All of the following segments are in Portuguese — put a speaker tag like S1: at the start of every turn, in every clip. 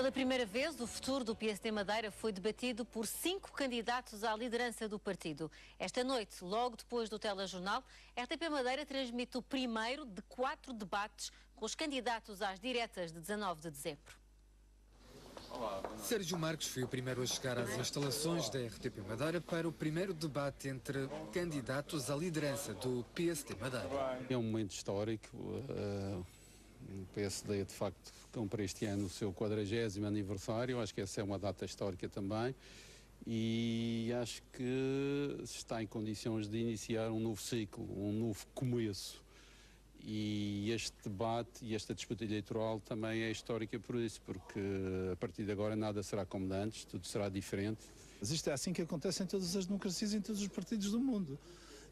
S1: Pela primeira vez, o futuro do PSD Madeira foi debatido por 5 candidatos à liderança do partido. Esta noite, logo depois do telejornal, a RTP Madeira transmite o primeiro de 4 debates com os candidatos às diretas de 19 de dezembro.
S2: Sérgio Marques foi o primeiro a chegar às instalações da RTP Madeira para o primeiro debate entre candidatos à liderança do PSD Madeira.
S3: É um momento histórico. O PSD, de facto, cumpre este ano o seu 40º aniversário. Acho que essa é uma data histórica também. E acho que está em condições de iniciar um novo ciclo, um novo começo. E este debate e esta disputa eleitoral também é histórica por isso, porque a partir de agora nada será como antes, tudo será diferente.
S4: Mas isto é assim que acontece em todas as democracias e em todos os partidos do mundo.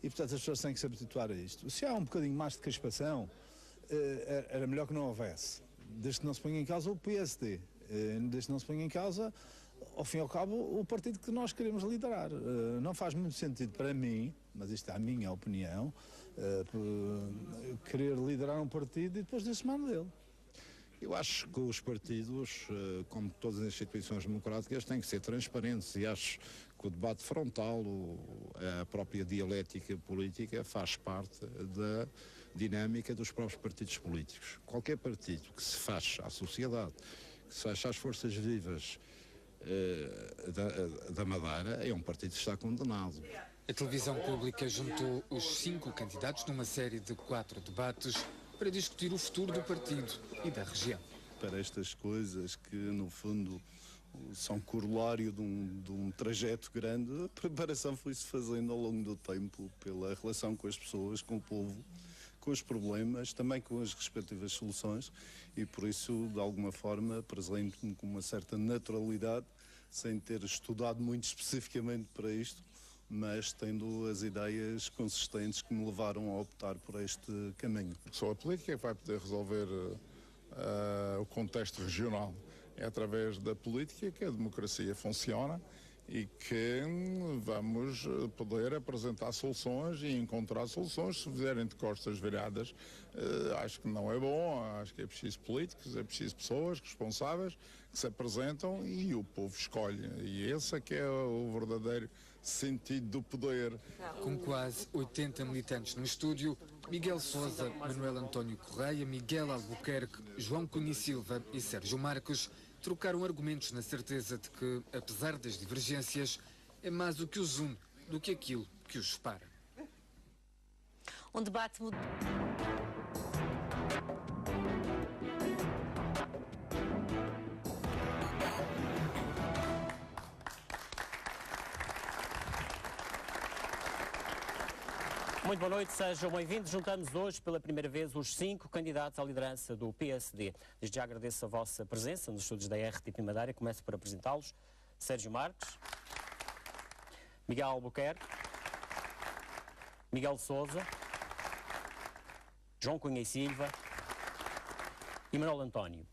S4: E, portanto, as pessoas têm que se habituar a isto. Se há um bocadinho mais de crispação, era melhor que não houvesse. Desde que não se ponha em causa o PSD, desde que não se ponha em causa, ao fim e ao cabo, o partido que nós queremos liderar. Não faz muito sentido para mim, mas isto é a minha opinião, querer liderar um partido e depois dizer-se mal dele.
S5: Eu acho que os partidos, como todas as instituições democráticas, têm que ser transparentes e acho que o debate frontal, a própria dialética política faz parte da dinâmica dos próprios partidos políticos. Qualquer partido que se feche à sociedade, que se feche às forças vivas da Madeira, é um partido que está condenado.
S2: A televisão pública juntou os 5 candidatos numa série de 4 debates para discutir o futuro do partido e da região.
S4: Para estas coisas que, no fundo, são corolário de um trajeto grande, a preparação foi-se fazendo ao longo do tempo pela relação com as pessoas, com o povo, com os problemas, também com as respectivas soluções e, por isso, de alguma forma, apresento-me com uma certa naturalidade, sem ter estudado muito especificamente para isto, mas tendo as ideias consistentes que me levaram a optar por este caminho.
S6: Só a política vai poder resolver o contexto regional. É através da política que a democracia funciona e que vamos poder apresentar soluções e encontrar soluções. Se fizerem de costas viradas, acho que não é bom, acho que é preciso políticos, é preciso pessoas responsáveis que se apresentam e o povo escolhe. E esse é que é o verdadeiro sentido do poder.
S2: Com quase 80 militantes no estúdio, Miguel Sousa, Manuel António Correia, Miguel Albuquerque, João Cunha Silva e Sérgio Marques trocaram argumentos na certeza de que, apesar das divergências, é mais o que os une do que aquilo que os separa.
S1: Um debate
S7: Muito boa noite, sejam bem-vindos. Juntamos hoje pela primeira vez os 5 candidatos à liderança do PSD. Desde já agradeço a vossa presença nos estúdios da RTP Madeira. Começo por apresentá-los. Sérgio Marques, Miguel Albuquerque, Miguel Sousa, João Cunha e Silva e Manuel António.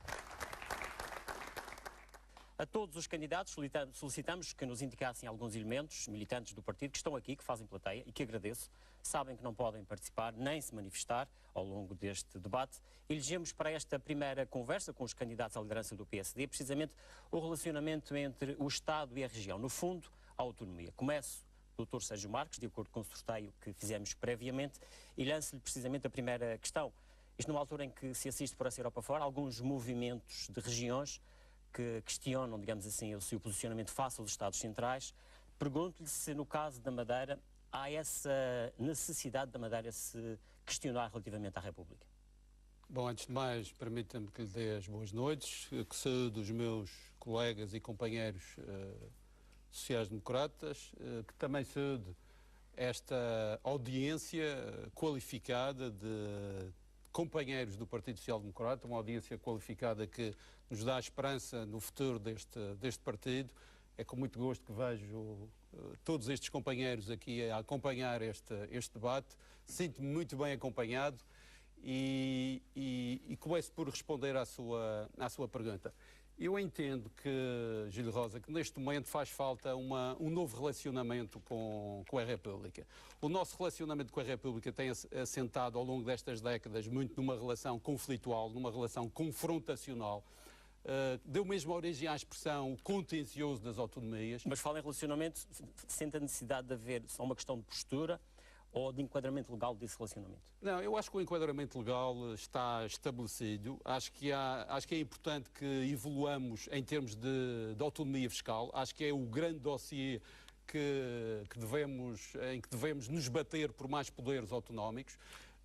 S7: A todos os candidatos solicitamos que nos indicassem alguns elementos militantes do partido que estão aqui, que fazem plateia e que agradeço. Sabem que não podem participar nem se manifestar ao longo deste debate. Elegemos para esta primeira conversa com os candidatos à liderança do PSD precisamente o relacionamento entre o Estado e a região, no fundo, a autonomia. Começo do Dr. Sérgio Marques, de acordo com o sorteio que fizemos previamente, e lanço-lhe precisamente a primeira questão. Isto numa altura em que se assiste por essa Europa fora, alguns movimentos de regiões que questionam, digamos assim, o seu posicionamento face aos Estados centrais. Pergunto-lhe se, no caso da Madeira, há essa necessidade da Madeira se questionar relativamente à República.
S3: Bom, antes de mais, permita-me que lhe dê as boas noites, que sou dos meus colegas e companheiros sociais-democratas, que também sou de esta audiência qualificada de companheiros do Partido Social Democrata, uma audiência qualificada que nos dá esperança no futuro deste partido. É com muito gosto que vejo todos estes companheiros aqui a acompanhar este debate. Sinto-me muito bem acompanhado e começo por responder à sua pergunta. Eu entendo que, Gil Rosa, que neste momento faz falta um novo relacionamento com a República. O nosso relacionamento com a República tem assentado ao longo destas décadas muito numa relação conflitual, numa relação confrontacional. deu mesmo origem à expressão contencioso das autonomias.
S7: Mas fala em relacionamento, sente a necessidade de haver só uma questão de postura ou de enquadramento legal desse relacionamento?
S3: Não, eu acho que o enquadramento legal está estabelecido. Acho que é importante que evoluamos em termos de autonomia fiscal. Acho que é o grande dossiê em que devemos nos bater por mais poderes autonómicos.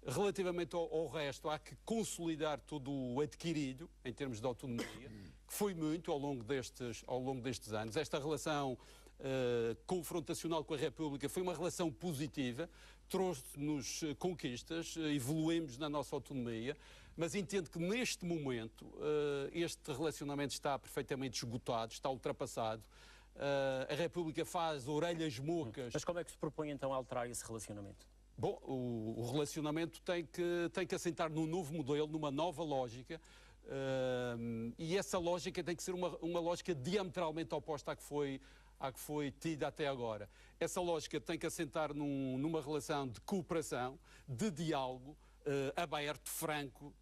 S3: Relativamente ao resto, há que consolidar tudo o adquirido em termos de autonomia, que foi muito ao longo destes anos. Esta relação confrontacional com a República foi uma relação positiva, trouxe-nos conquistas, evoluímos na nossa autonomia, mas entendo que neste momento este relacionamento está perfeitamente esgotado, está ultrapassado. A República faz orelhas mocas.
S7: Mas como é que se propõe então a alterar esse relacionamento?
S3: Bom, o relacionamento tem que assentar num novo modelo, numa nova lógica, e essa lógica tem que ser uma lógica diametralmente oposta à que foi tida até agora. Essa lógica tem que assentar numa relação de cooperação, de diálogo, aberto, franco,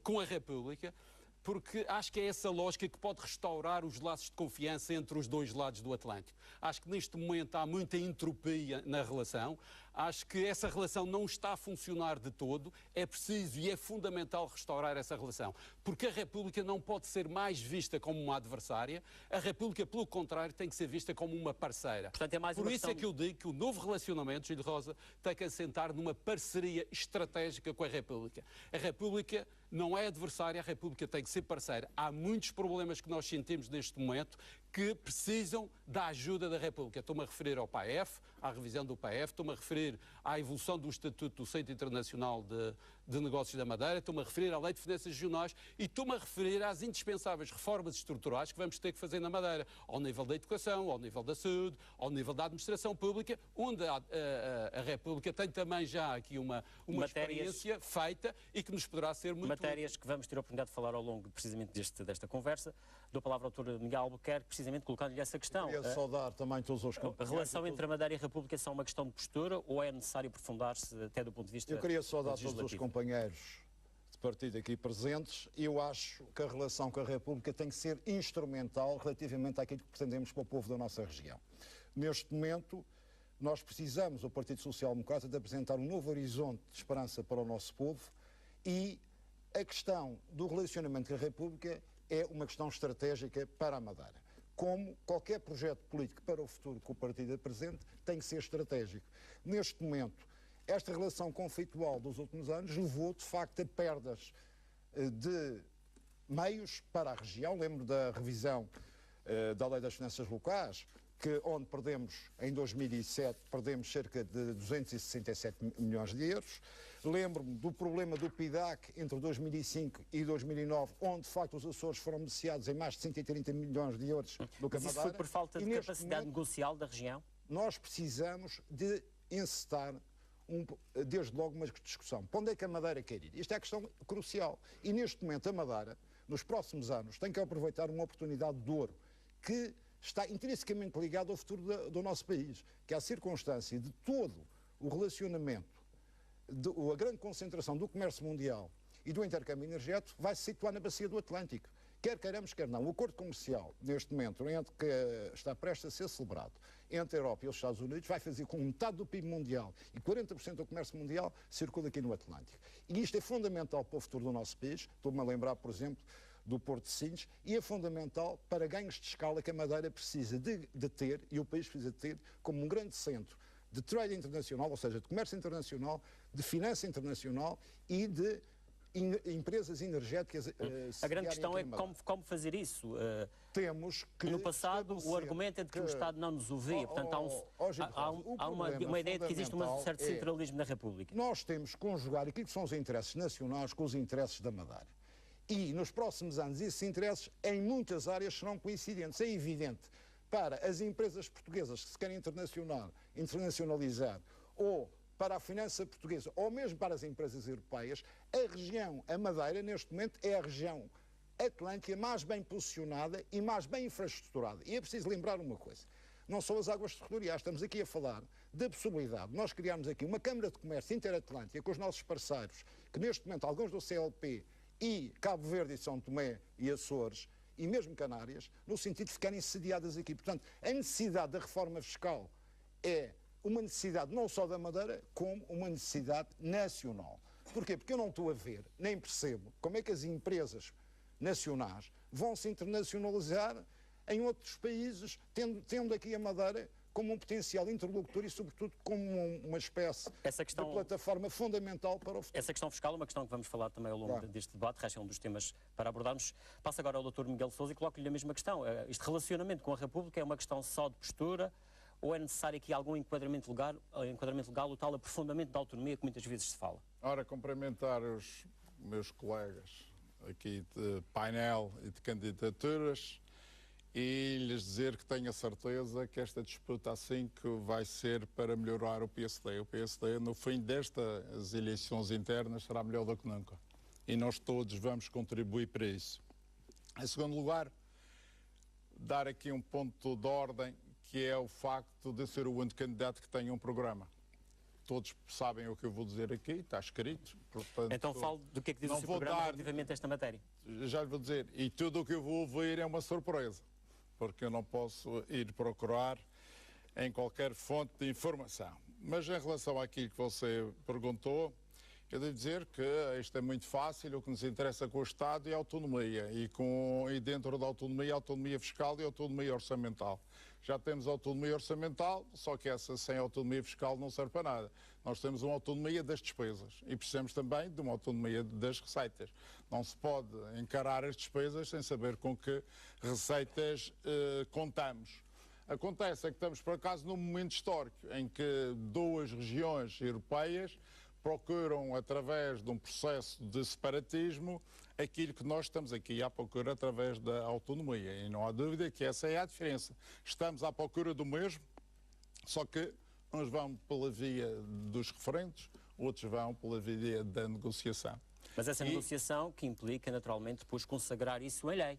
S3: com a República, porque acho que é essa lógica que pode restaurar os laços de confiança entre os dois lados do Atlântico. Acho que neste momento há muita entropia na relação, acho que essa relação não está a funcionar de todo, é preciso e é fundamental restaurar essa relação, porque a República não pode ser mais vista como uma adversária, a República, pelo contrário, tem que ser vista como uma parceira.
S7: Portanto, é mais
S3: Por isso é que eu digo que o novo relacionamento, Júlio Rosa, tem que assentar numa parceria estratégica com a República. A República não é adversária, a República tem que ser parceira. Há muitos problemas que nós sentimos neste momento que precisam da ajuda da República. Estou-me a referir ao PAEF, à revisão do PAEF, estou-me a referir à evolução do Estatuto do Centro Internacional de Negócios da Madeira, estou-me a referir à Lei de Finanças Regionais e estou-me a referir às indispensáveis reformas estruturais que vamos ter que fazer na Madeira, ao nível da educação, ao nível da saúde, ao nível da administração pública, onde a República tem também já aqui uma experiência feita e que nos poderá ser muito
S7: matérias que vamos ter a oportunidade de falar ao longo precisamente desta conversa. Dou a palavra ao Dr. Miguel Albuquerque, precisamente colocando-lhe essa questão.
S5: Queria saudar também todos os companheiros.
S7: A relação entre a Madeira e a República é só uma questão de postura ou é necessário aprofundar-se até do ponto de vista
S5: legislativo? Eu queria saudar
S7: legislativo?
S5: todos os companheiros de partido aqui presentes. Eu acho que a relação com a República tem que ser instrumental relativamente àquilo que pretendemos para o povo da nossa região. Neste momento, nós precisamos, o Partido Social Democrata, de apresentar um novo horizonte de esperança para o nosso povo e a questão do relacionamento com a República é uma questão estratégica para a Madeira. Como qualquer projeto político para o futuro que o partido apresente, tem que ser estratégico. Neste momento, esta relação conflitual dos últimos anos levou, de facto, a perdas de meios para a região. Lembro da revisão da Lei das Finanças Locais, onde perdemos, em 2007, perdemos cerca de 267 milhões de euros. Lembro-me do problema do PIDAC entre 2005 e 2009, onde, de facto, os Açores foram beneficiados em mais de 130 milhões de euros do que a Madeira.
S7: Mas isso foi por falta de capacidade negocial da região?
S5: Nós precisamos de encetar, desde logo, uma discussão. Para onde é que a Madeira quer ir? Isto é a questão crucial. E, neste momento, a Madeira, nos próximos anos, tem que aproveitar uma oportunidade de ouro que está intrinsecamente ligado ao futuro do nosso país, que é a circunstância de todo o relacionamento, a grande concentração do comércio mundial e do intercâmbio energético vai se situar na bacia do Atlântico. Quer queiramos, quer não. O acordo comercial, neste momento, que está prestes a ser celebrado entre a Europa e os Estados Unidos, vai fazer com metade do PIB mundial e 40% do comércio mundial circula aqui no Atlântico. E isto é fundamental para o futuro do nosso país. Estou-me a lembrar, por exemplo, do Porto de Sines, e é fundamental para ganhos de escala que a Madeira precisa de ter, e o país precisa de ter, como um grande centro de trade internacional, ou seja, de comércio internacional, de finança internacional e de empresas energéticas.
S7: A grande questão é como fazer isso.
S5: Temos que...
S7: No passado, o argumento é de que o Estado não nos ouvia. Portanto, há uma ideia de que existe um certo centralismo na República.
S5: Nós temos que conjugar aquilo que são os interesses nacionais com os interesses da Madeira. E, nos próximos anos, esses interesses, em muitas áreas, serão coincidentes. É evidente, para as empresas portuguesas que se querem internacionalizar, ou para a finança portuguesa, ou mesmo para as empresas europeias, a região, a Madeira, neste momento, é a região atlântica mais bem posicionada e mais bem infraestruturada. E é preciso lembrar uma coisa. Não são as águas territoriais, estamos aqui a falar da possibilidade de nós criarmos aqui uma Câmara de Comércio Interatlântica com os nossos parceiros, que neste momento, alguns do CLP, e Cabo Verde e São Tomé e Açores, e mesmo Canárias, no sentido de ficarem sediadas aqui. Portanto, a necessidade da reforma fiscal é uma necessidade não só da Madeira, como uma necessidade nacional. Porquê? Porque eu não estou a ver, nem percebo, como é que as empresas nacionais vão se internacionalizar em outros países, tendo aqui a Madeira como um potencial interlocutor e, sobretudo, como uma espécie de plataforma fundamental para o futuro.
S7: Essa questão fiscal é uma questão que vamos falar também ao longo deste debate, resta um dos temas para abordarmos. Passo agora ao Dr. Miguel Sousa e coloco-lhe a mesma questão. Este relacionamento com a República é uma questão só de postura ou é necessário aqui algum enquadramento legal, o tal aprofundamento da autonomia que muitas vezes se fala?
S6: Ora, cumprimentar os meus colegas aqui de painel e de candidaturas e lhes dizer que tenho a certeza que esta disputa assim que vai ser para melhorar o PSD. O PSD, no fim destas eleições internas, será melhor do que nunca. E nós todos vamos contribuir para isso. Em segundo lugar, dar aqui um ponto de ordem, que é o facto de ser o único candidato que tenha um programa. Todos sabem o que eu vou dizer aqui, está escrito. Portanto,
S7: então falo do que é que diz o seu programa relativamente a esta matéria.
S6: Já lhe vou dizer, e tudo o que eu vou ouvir é uma surpresa, porque eu não posso ir procurar em qualquer fonte de informação. Mas em relação àquilo que você perguntou, eu devo dizer que isto é muito fácil, o que nos interessa com o Estado é a autonomia, e dentro da autonomia, a autonomia fiscal e a autonomia orçamental. Já temos autonomia orçamental, só que essa sem autonomia fiscal não serve para nada. Nós temos uma autonomia das despesas e precisamos também de uma autonomia das receitas. Não se pode encarar as despesas sem saber com que receitas contamos. Acontece é que estamos, por acaso, num momento histórico em que duas regiões europeias procuram, através de um processo de separatismo, aquilo que nós estamos aqui à procura através da autonomia. E não há dúvida que essa é a diferença. Estamos à procura do mesmo, só que uns vão pela via dos referendos, outros vão pela via da negociação.
S7: Mas essa negociação que implica, naturalmente, depois consagrar isso em lei.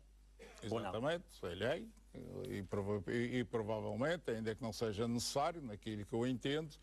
S6: Exatamente, em lei. E provavelmente, ainda que não seja necessário, naquilo que eu entendo,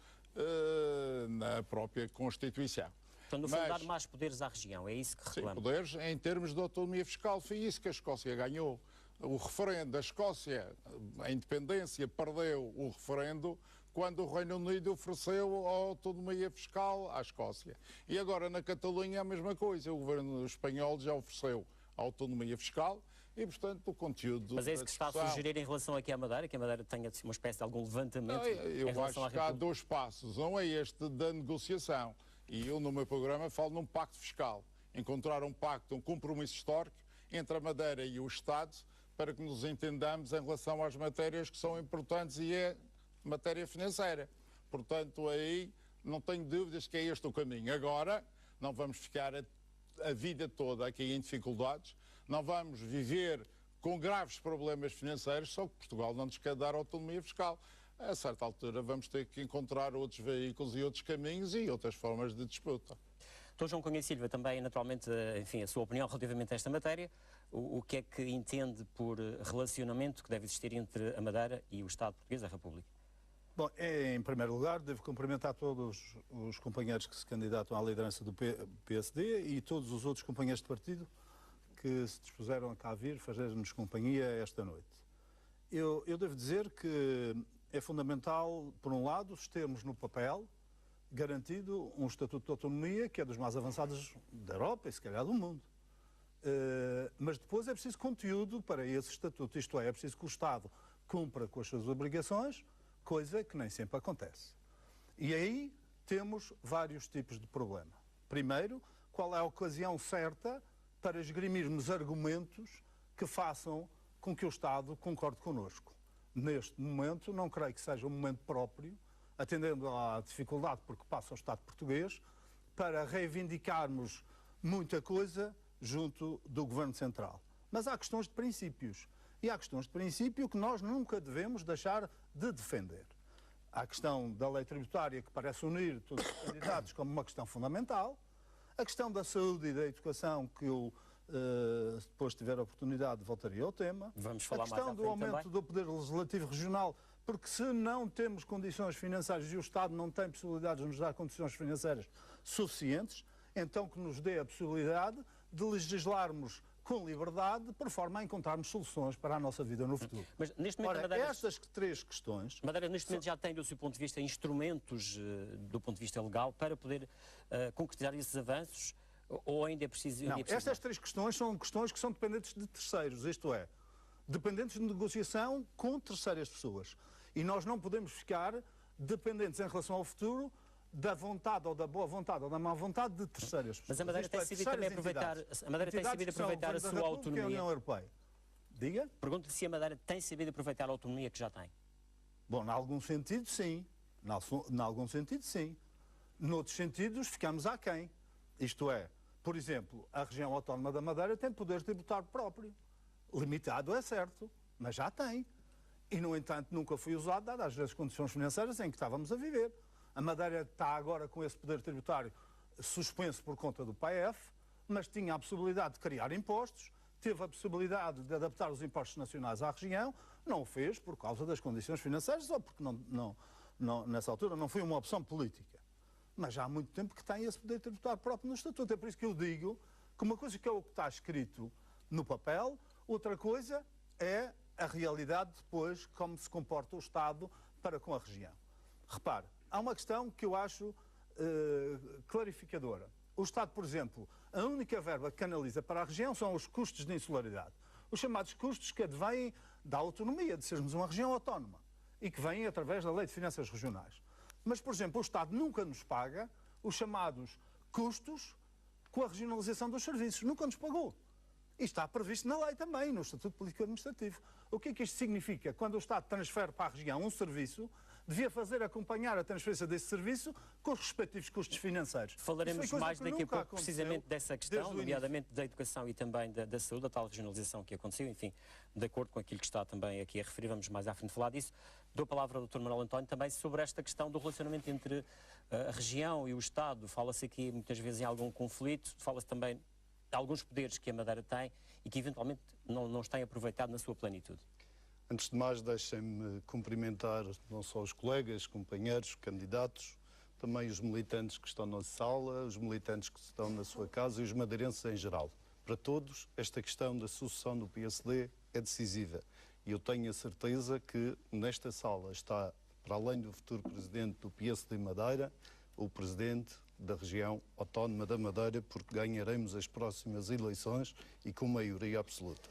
S6: na própria Constituição.
S7: Então, no fundo, dar mais poderes à região, é isso que reclama?
S6: Sim, poderes em termos de autonomia fiscal. Foi isso que a Escócia ganhou. O referendo da Escócia, a independência, perdeu o referendo quando o Reino Unido ofereceu a autonomia fiscal à Escócia. E agora na Catalunha é a mesma coisa. O governo espanhol já ofereceu a autonomia fiscal. E, portanto, o conteúdo...
S7: Mas é isso que está a sugerir em relação aqui à Madeira, que a Madeira tenha uma espécie de algum levantamento em relação à República?
S6: Eu acho que há dois passos. Um é este da negociação. E eu, no meu programa, falo num pacto fiscal. Encontrar um pacto, um compromisso histórico entre a Madeira e o Estado para que nos entendamos em relação às matérias que são importantes e é matéria financeira. Portanto, aí não tenho dúvidas que é este o caminho. Agora, não vamos ficar a vida toda aqui em dificuldades. Não vamos viver com graves problemas financeiros, só que Portugal não nos quer dar autonomia fiscal. A certa altura vamos ter que encontrar outros veículos e outros caminhos e outras formas de disputa.
S7: Dr. João Cunha Silva, também naturalmente, enfim, a sua opinião relativamente a esta matéria, o que é que entende por relacionamento que deve existir entre a Madeira e o Estado português, a República?
S8: Bom, em primeiro lugar, devo cumprimentar todos os companheiros que se candidatam à liderança do PSD e todos os outros companheiros de partido que se dispuseram a cá vir fazer-nos companhia esta noite. Eu devo dizer que é fundamental, por um lado, termos no papel garantido um estatuto de autonomia que é dos mais avançados da Europa e se calhar do mundo. Mas depois é preciso conteúdo para esse estatuto, isto é preciso que o Estado cumpra com as suas obrigações, coisa que nem sempre acontece. E aí temos vários tipos de problema. Primeiro, qual é a ocasião certa para esgrimirmos argumentos que façam com que o Estado concorde connosco. Neste momento, não creio que seja um momento próprio, atendendo à dificuldade porque passa o Estado português, para reivindicarmos muita coisa junto do Governo Central. Mas há questões de princípios. E há questões de princípio que nós nunca devemos deixar de defender. Há a questão da lei tributária, que parece unir todos os candidatos como uma questão fundamental. A questão da saúde e da educação, que eu, depois de tiver a oportunidade, voltaria ao tema.
S7: Vamos falar mais à
S8: frente. A questão do aumento
S7: também do
S8: Poder Legislativo Regional, porque se não temos condições financeiras e o Estado não tem possibilidades de nos dar condições financeiras suficientes, então que nos dê a possibilidade de legislarmos com liberdade, por forma a encontrarmos soluções para a nossa vida no futuro.
S7: Mas neste momento,
S8: Ora, estas três questões...
S7: Madeira, neste momento, já tem, do seu ponto de vista, instrumentos do ponto de vista legal para poder concretizar esses avanços, ou ainda é preciso...
S8: Não, estas três questões são questões que são dependentes de terceiros, isto é, dependentes de negociação com terceiras pessoas. E nós não podemos ficar dependentes em relação ao futuro da vontade ou da boa vontade ou da má vontade de terceiras pessoas.
S7: Mas a Madeira tem sabido também aproveitar, a sua autonomia.
S8: A União Europeia. Diga?
S7: Pergunto-lhe se a Madeira tem sabido aproveitar a autonomia que já tem.
S8: Bom, em algum sentido, sim. Em algum sentido, sim. Noutros sentidos, ficamos aquém. Isto é, por exemplo, a região autónoma da Madeira tem poder tributário próprio. Limitado, é certo, mas já tem. E, no entanto, nunca foi usado, dadas as condições financeiras em que estávamos a viver. A Madeira está agora com esse poder tributário suspenso por conta do PAEF, mas tinha a possibilidade de criar impostos, teve a possibilidade de adaptar os impostos nacionais à região, não o fez por causa das condições financeiras ou porque nessa altura não foi uma opção política. Mas já há muito tempo que tem esse poder tributário próprio no Estatuto. É por isso que eu digo que uma coisa que é o que está escrito no papel, outra coisa é a realidade depois, como se comporta o Estado para com a região. Repare, há uma questão que eu acho clarificadora. O Estado, por exemplo, a única verba que canaliza para a região são os custos de insularidade. Os chamados custos que advêm da autonomia de sermos uma região autónoma e que vêm através da Lei de Finanças Regionais. Mas, por exemplo, o Estado nunca nos paga os chamados custos com a regionalização dos serviços. Nunca nos pagou. E está previsto na lei também, no Estatuto Político Administrativo. O que é que isto significa? Quando o Estado transfere para a região um serviço, devia fazer acompanhar a transferência desse serviço com os respectivos custos financeiros.
S7: Falaremos mais daqui a pouco precisamente dessa questão, nomeadamente da educação e também da saúde, a tal regionalização que aconteceu, enfim, de acordo com aquilo que está também aqui a referir, vamos mais à frente falar disso. Dou a palavra ao Dr. Manuel António também sobre esta questão do relacionamento entre a região e o Estado. Fala-se aqui muitas vezes em algum conflito, fala-se também de alguns poderes que a Madeira tem e que eventualmente não os tem aproveitado na sua plenitude.
S4: Antes de mais, deixem-me cumprimentar não só os colegas, companheiros, candidatos, também os militantes que estão na sala, os militantes que estão na sua casa e os madeirenses em geral. Para todos, esta questão da sucessão do PSD é decisiva. E eu tenho a certeza que nesta sala está, para além do futuro presidente do PSD Madeira, o presidente da região autónoma da Madeira, porque ganharemos as próximas eleições e com maioria absoluta.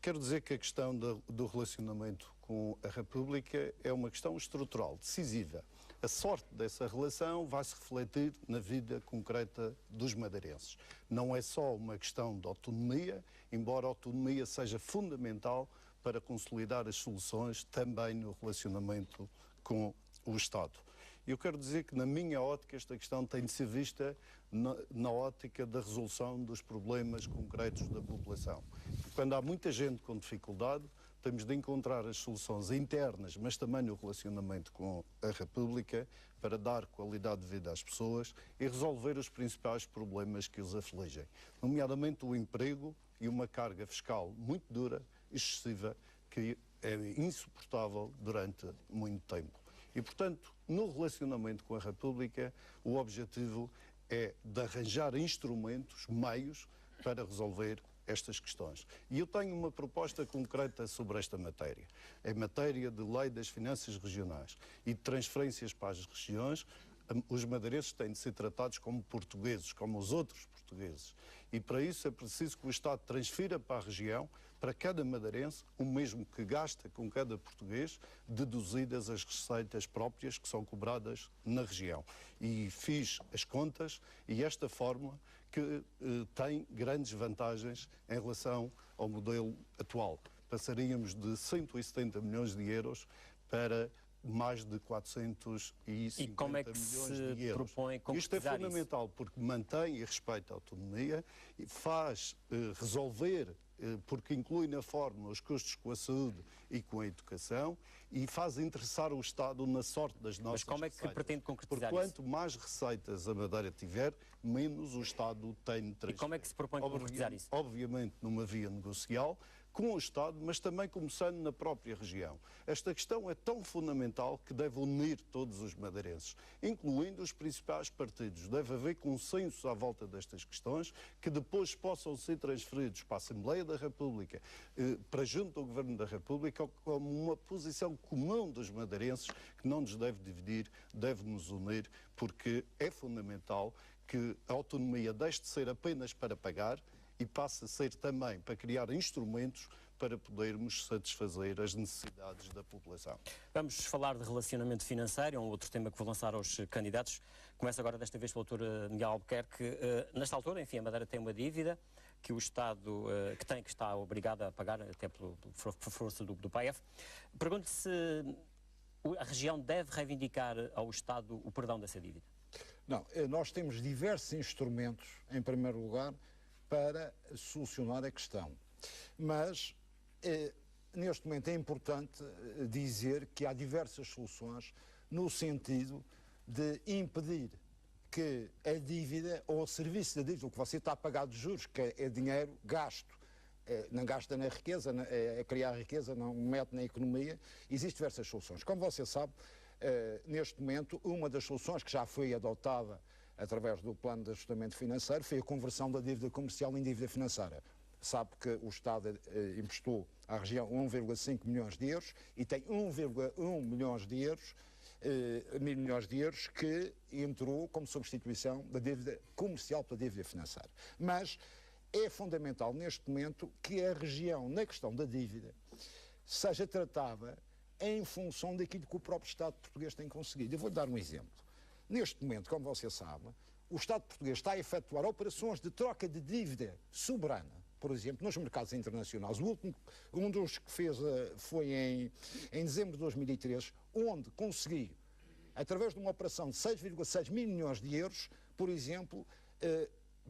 S4: Quero dizer que a questão do relacionamento com a República é uma questão estrutural, decisiva. A sorte dessa relação vai se refletir na vida concreta dos madeirenses. Não é só uma questão de autonomia, embora a autonomia seja fundamental para consolidar as soluções também no relacionamento com o Estado. Eu quero dizer que, na minha ótica, esta questão tem de ser vista na ótica da resolução dos problemas concretos da população. Quando há muita gente com dificuldade, temos de encontrar as soluções internas, mas também no relacionamento com a República, para dar qualidade de vida às pessoas e resolver os principais problemas que os afligem, nomeadamente o emprego e uma carga fiscal muito dura, excessiva, que é insuportável durante muito tempo. E, portanto, no relacionamento com a República, o objetivo é de arranjar instrumentos, meios, para resolver estas questões. E eu tenho uma proposta concreta sobre esta matéria. Em matéria de lei das finanças regionais e de transferências para as regiões, os madeirenses têm de ser tratados como portugueses, como os outros portugueses. E para isso é preciso que o Estado transfira para a região, para cada madeirense, o mesmo que gasta com cada português, deduzidas as receitas próprias que são cobradas na região. E fiz as contas e esta fórmula que tem grandes vantagens em relação ao modelo atual. Passaríamos de 170 milhões de euros para mais de 450
S7: e como é que
S4: milhões
S7: se
S4: de euros.
S7: propõe concretizar
S4: Isto é fundamental porque mantém e respeita a autonomia e faz resolver, porque inclui na fórmula os custos com a saúde e com a educação e faz interessar o Estado na sorte das nossas receitas.
S7: Mas como é que pretende concretizar
S4: porque quanto mais receitas a Madeira tiver, menos o Estado tem de transferir.
S7: E como é que se propõe concretizar isso?
S4: Obviamente numa via negocial, com o Estado, mas também começando na própria região. Esta questão é tão fundamental que deve unir todos os madeirenses, incluindo os principais partidos. Deve haver consenso à volta destas questões, que depois possam ser transferidos para a Assembleia da República, para junto ao Governo da República, como uma posição comum dos madeirenses, que não nos deve dividir, deve nos unir, porque é fundamental que a autonomia deixe de ser apenas para pagar e passe a ser também para criar instrumentos para podermos satisfazer as necessidades da população.
S7: Vamos falar de relacionamento financeiro, é um outro tema que vou lançar aos candidatos. Começo agora desta vez pelo Dr. Miguel Albuquerque. Nesta altura, enfim, a Madeira tem uma dívida que o Estado que está obrigado a pagar, até por força do PAEF. Pergunto-lhe se a região deve reivindicar ao Estado o perdão dessa dívida.
S5: Não, nós temos diversos instrumentos, em primeiro lugar, para solucionar a questão. Mas, neste momento, é importante dizer que há diversas soluções no sentido de impedir que a dívida ou o serviço da dívida, o que você está a pagar de juros, que é dinheiro gasto, não gasta na riqueza, é criar riqueza, não mete na economia, existem diversas soluções. Como você sabe, neste momento, uma das soluções que já foi adotada através do plano de ajustamento financeiro foi a conversão da dívida comercial em dívida financeira. Sabe que o Estado emprestou à região 1,5 milhões de euros e tem 1,1 milhões de euros que entrou como substituição da dívida comercial pela dívida financeira. Mas é fundamental neste momento que a região, na questão da dívida, seja tratada em função daquilo que o próprio Estado português tem conseguido. Eu vou-lhe dar um exemplo. Neste momento, como você sabe, o Estado português está a efetuar operações de troca de dívida soberana, por exemplo, nos mercados internacionais. O último, um dos que fez foi em dezembro de 2003, onde conseguiu, através de uma operação de 6,6 mil milhões de euros, por exemplo,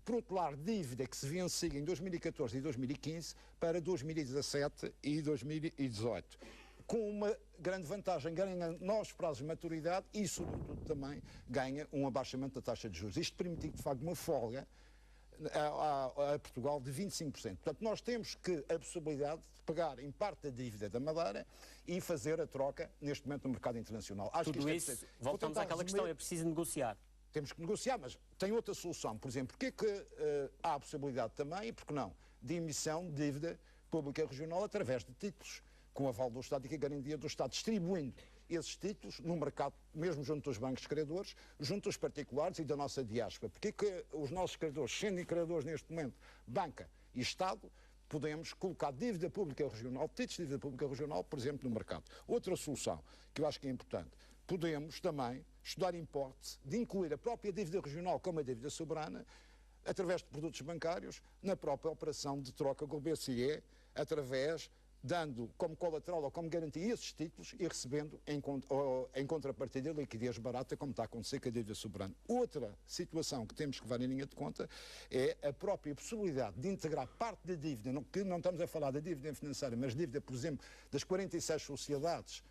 S5: protelar dívida que se vencia em 2014 e 2015 para 2017 e 2018. Com uma grande vantagem, ganha novos prazos de maturidade e, sobretudo, também ganha um abaixamento da taxa de juros. Isto permitiu, de facto, uma folga a Portugal de 25%. Portanto, nós temos a possibilidade de pagar em parte da dívida da Madeira e fazer a troca, neste momento, no mercado internacional.
S7: Acho Tudo que isso, voltamos àquela questão, é preciso negociar.
S5: Temos que negociar, mas tem outra solução. Por exemplo, porque é que há a possibilidade também, e porque não, de emissão de dívida pública regional através de títulos, com o aval do Estado e com a garantia do Estado, distribuindo esses títulos no mercado, mesmo junto dos bancos credores, junto dos particulares e da nossa diáspora. Porque que os nossos credores, sendo credores neste momento, banca e Estado, podemos colocar dívida pública regional, títulos de dívida pública regional, por exemplo, no mercado. Outra solução, que eu acho que é importante, podemos também estudar a hipótese de incluir a própria dívida regional como a dívida soberana, através de produtos bancários, na própria operação de troca com o BCE, dando como colateral ou como garantia esses títulos e recebendo em contrapartida liquidez barata, como está a acontecer com a dívida soberana. Outra situação que temos que levar em linha de conta é a própria possibilidade de integrar parte da dívida, que não estamos a falar da dívida financeira, mas dívida, por exemplo, das 46 sociedades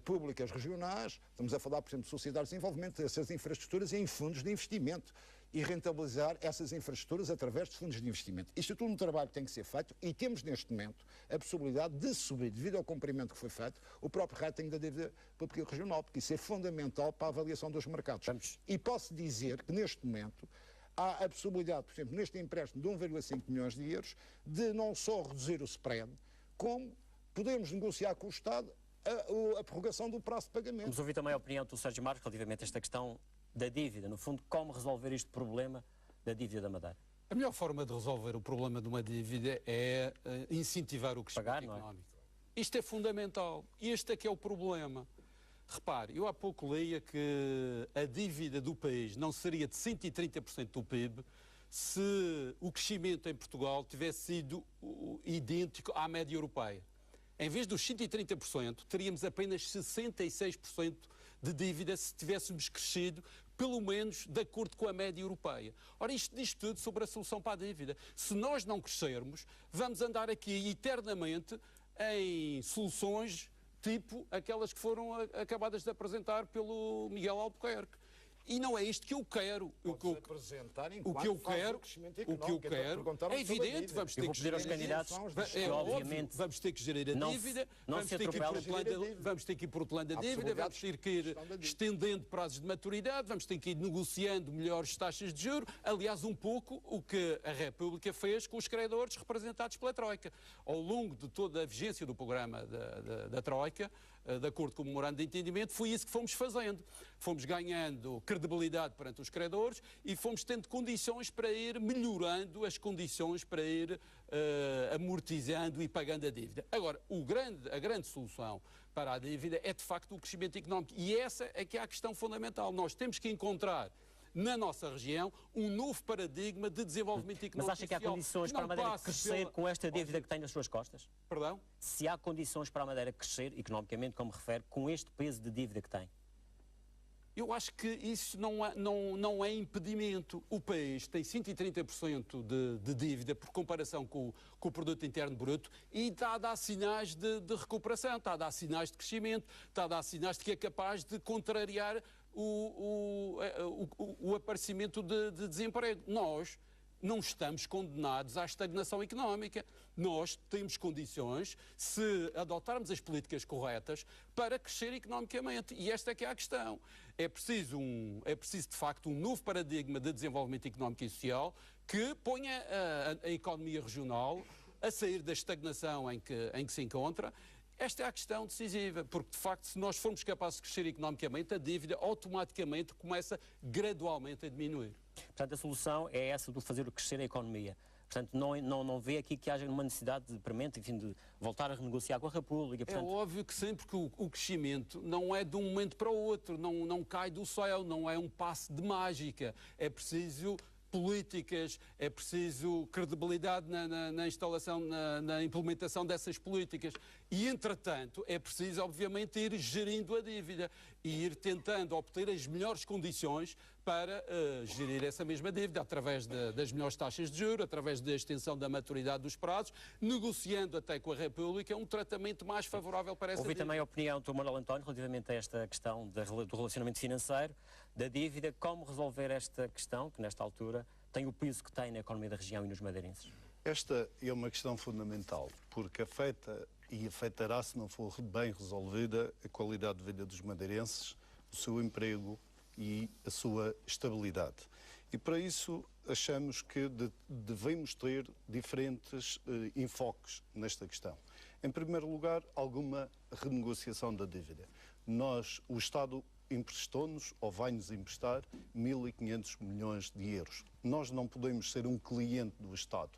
S5: públicas regionais, estamos a falar, por exemplo, de sociedades de desenvolvimento dessas infraestruturas em fundos de investimento e rentabilizar essas infraestruturas através de fundos de investimento. Isto é tudo um trabalho que tem que ser feito e temos neste momento a possibilidade de subir, devido ao cumprimento que foi feito, o próprio rating da dívida pública regional, porque isso é fundamental para a avaliação dos mercados. E posso dizer que neste momento há a possibilidade, por exemplo, neste empréstimo de 1,5 milhões de euros, de não só reduzir o spread, como podemos negociar com o Estado a prorrogação do prazo de pagamento.
S7: Vamos ouvir também a opinião do Sérgio Marques relativamente a esta questão da dívida, no fundo, como resolver este problema da dívida da Madeira.
S3: A melhor forma de resolver o problema de uma dívida é incentivar o crescimento económico. Isto é fundamental. Este é que é o problema. Repare, eu há pouco leia que a dívida do país não seria de 130% do PIB se o crescimento em Portugal tivesse sido idêntico à média europeia. Em vez dos 130%, teríamos apenas 66% de dívida se tivéssemos crescido, pelo menos de acordo com a média europeia. Ora, isto diz tudo sobre a solução para a dívida. Se nós não crescermos, vamos andar aqui eternamente em soluções tipo aquelas que foram acabadas de apresentar pelo Miguel Albuquerque. E não é isto que eu quero. O que eu quero é evidente, vamos ter que
S7: gerir aos candidatos, obviamente,
S3: vamos ter que gerir a dívida, vamos ter que ir protelando a dívida, vamos ter que ir estendendo prazos de maturidade, vamos ter que ir negociando melhores taxas de juros, aliás, um pouco o que a República fez com os credores representados pela Troika. Ao longo de toda a vigência do programa da Troika, de acordo com o memorando de entendimento, foi isso que fomos fazendo. Fomos ganhando credibilidade perante os credores e fomos tendo condições para ir melhorando as condições para ir amortizando e pagando a dívida. Agora, a grande solução para a dívida é, de facto, o crescimento económico. E essa é que é a questão fundamental. Nós temos que encontrar na nossa região um novo paradigma de desenvolvimento económico.
S7: Mas acha que há condições para a Madeira crescer com esta dívida que tem nas suas costas?
S3: Perdão?
S7: Se há condições para a Madeira crescer economicamente, como refere, com este peso de dívida que tem?
S3: Eu acho que isso não é impedimento. O país tem 130% de dívida por comparação com o produto interno bruto e está a dar sinais de recuperação, está a dar sinais de crescimento, está a dar sinais de que é capaz de contrariar o aparecimento de desemprego. Nós não estamos condenados à estagnação económica. Nós temos condições, se adotarmos as políticas corretas, para crescer economicamente. E esta é que é a questão. É preciso, de facto, um novo paradigma de desenvolvimento económico e social que ponha a economia regional a sair da estagnação em que se encontra. Esta é a questão decisiva, porque, de facto, se nós formos capazes de crescer economicamente, a dívida automaticamente começa gradualmente a diminuir.
S7: Portanto, a solução é essa do fazer crescer a economia. Portanto, não vê aqui que haja uma necessidade de premente, enfim, de voltar a renegociar com a República. Portanto...
S3: É óbvio que sempre que o crescimento não é de um momento para o outro, não cai do céu, não é um passe de mágica. É preciso políticas, é preciso credibilidade na instalação, na implementação dessas políticas. E, entretanto, é preciso, obviamente, ir gerindo a dívida e ir tentando obter as melhores condições para gerir essa mesma dívida, através das melhores taxas de juros, através da extensão da maturidade dos prazos, negociando até com a República um tratamento mais favorável para essa
S7: dívida.
S3: dívida.
S7: Ouvi também a opinião do Manuel António relativamente a esta questão do relacionamento financeiro, da dívida. Como resolver esta questão, que nesta altura tem o peso que tem na economia da região e nos madeirenses?
S4: Esta é uma questão fundamental, porque afeta e afetará, se não for bem resolvida, a qualidade de vida dos madeirenses, o seu emprego e a sua estabilidade. E para isso achamos que devemos ter diferentes enfoques nesta questão. Em primeiro lugar, alguma renegociação da dívida. O Estado emprestou-nos ou vai-nos emprestar 1.500 milhões de euros. Nós não podemos ser um cliente do Estado.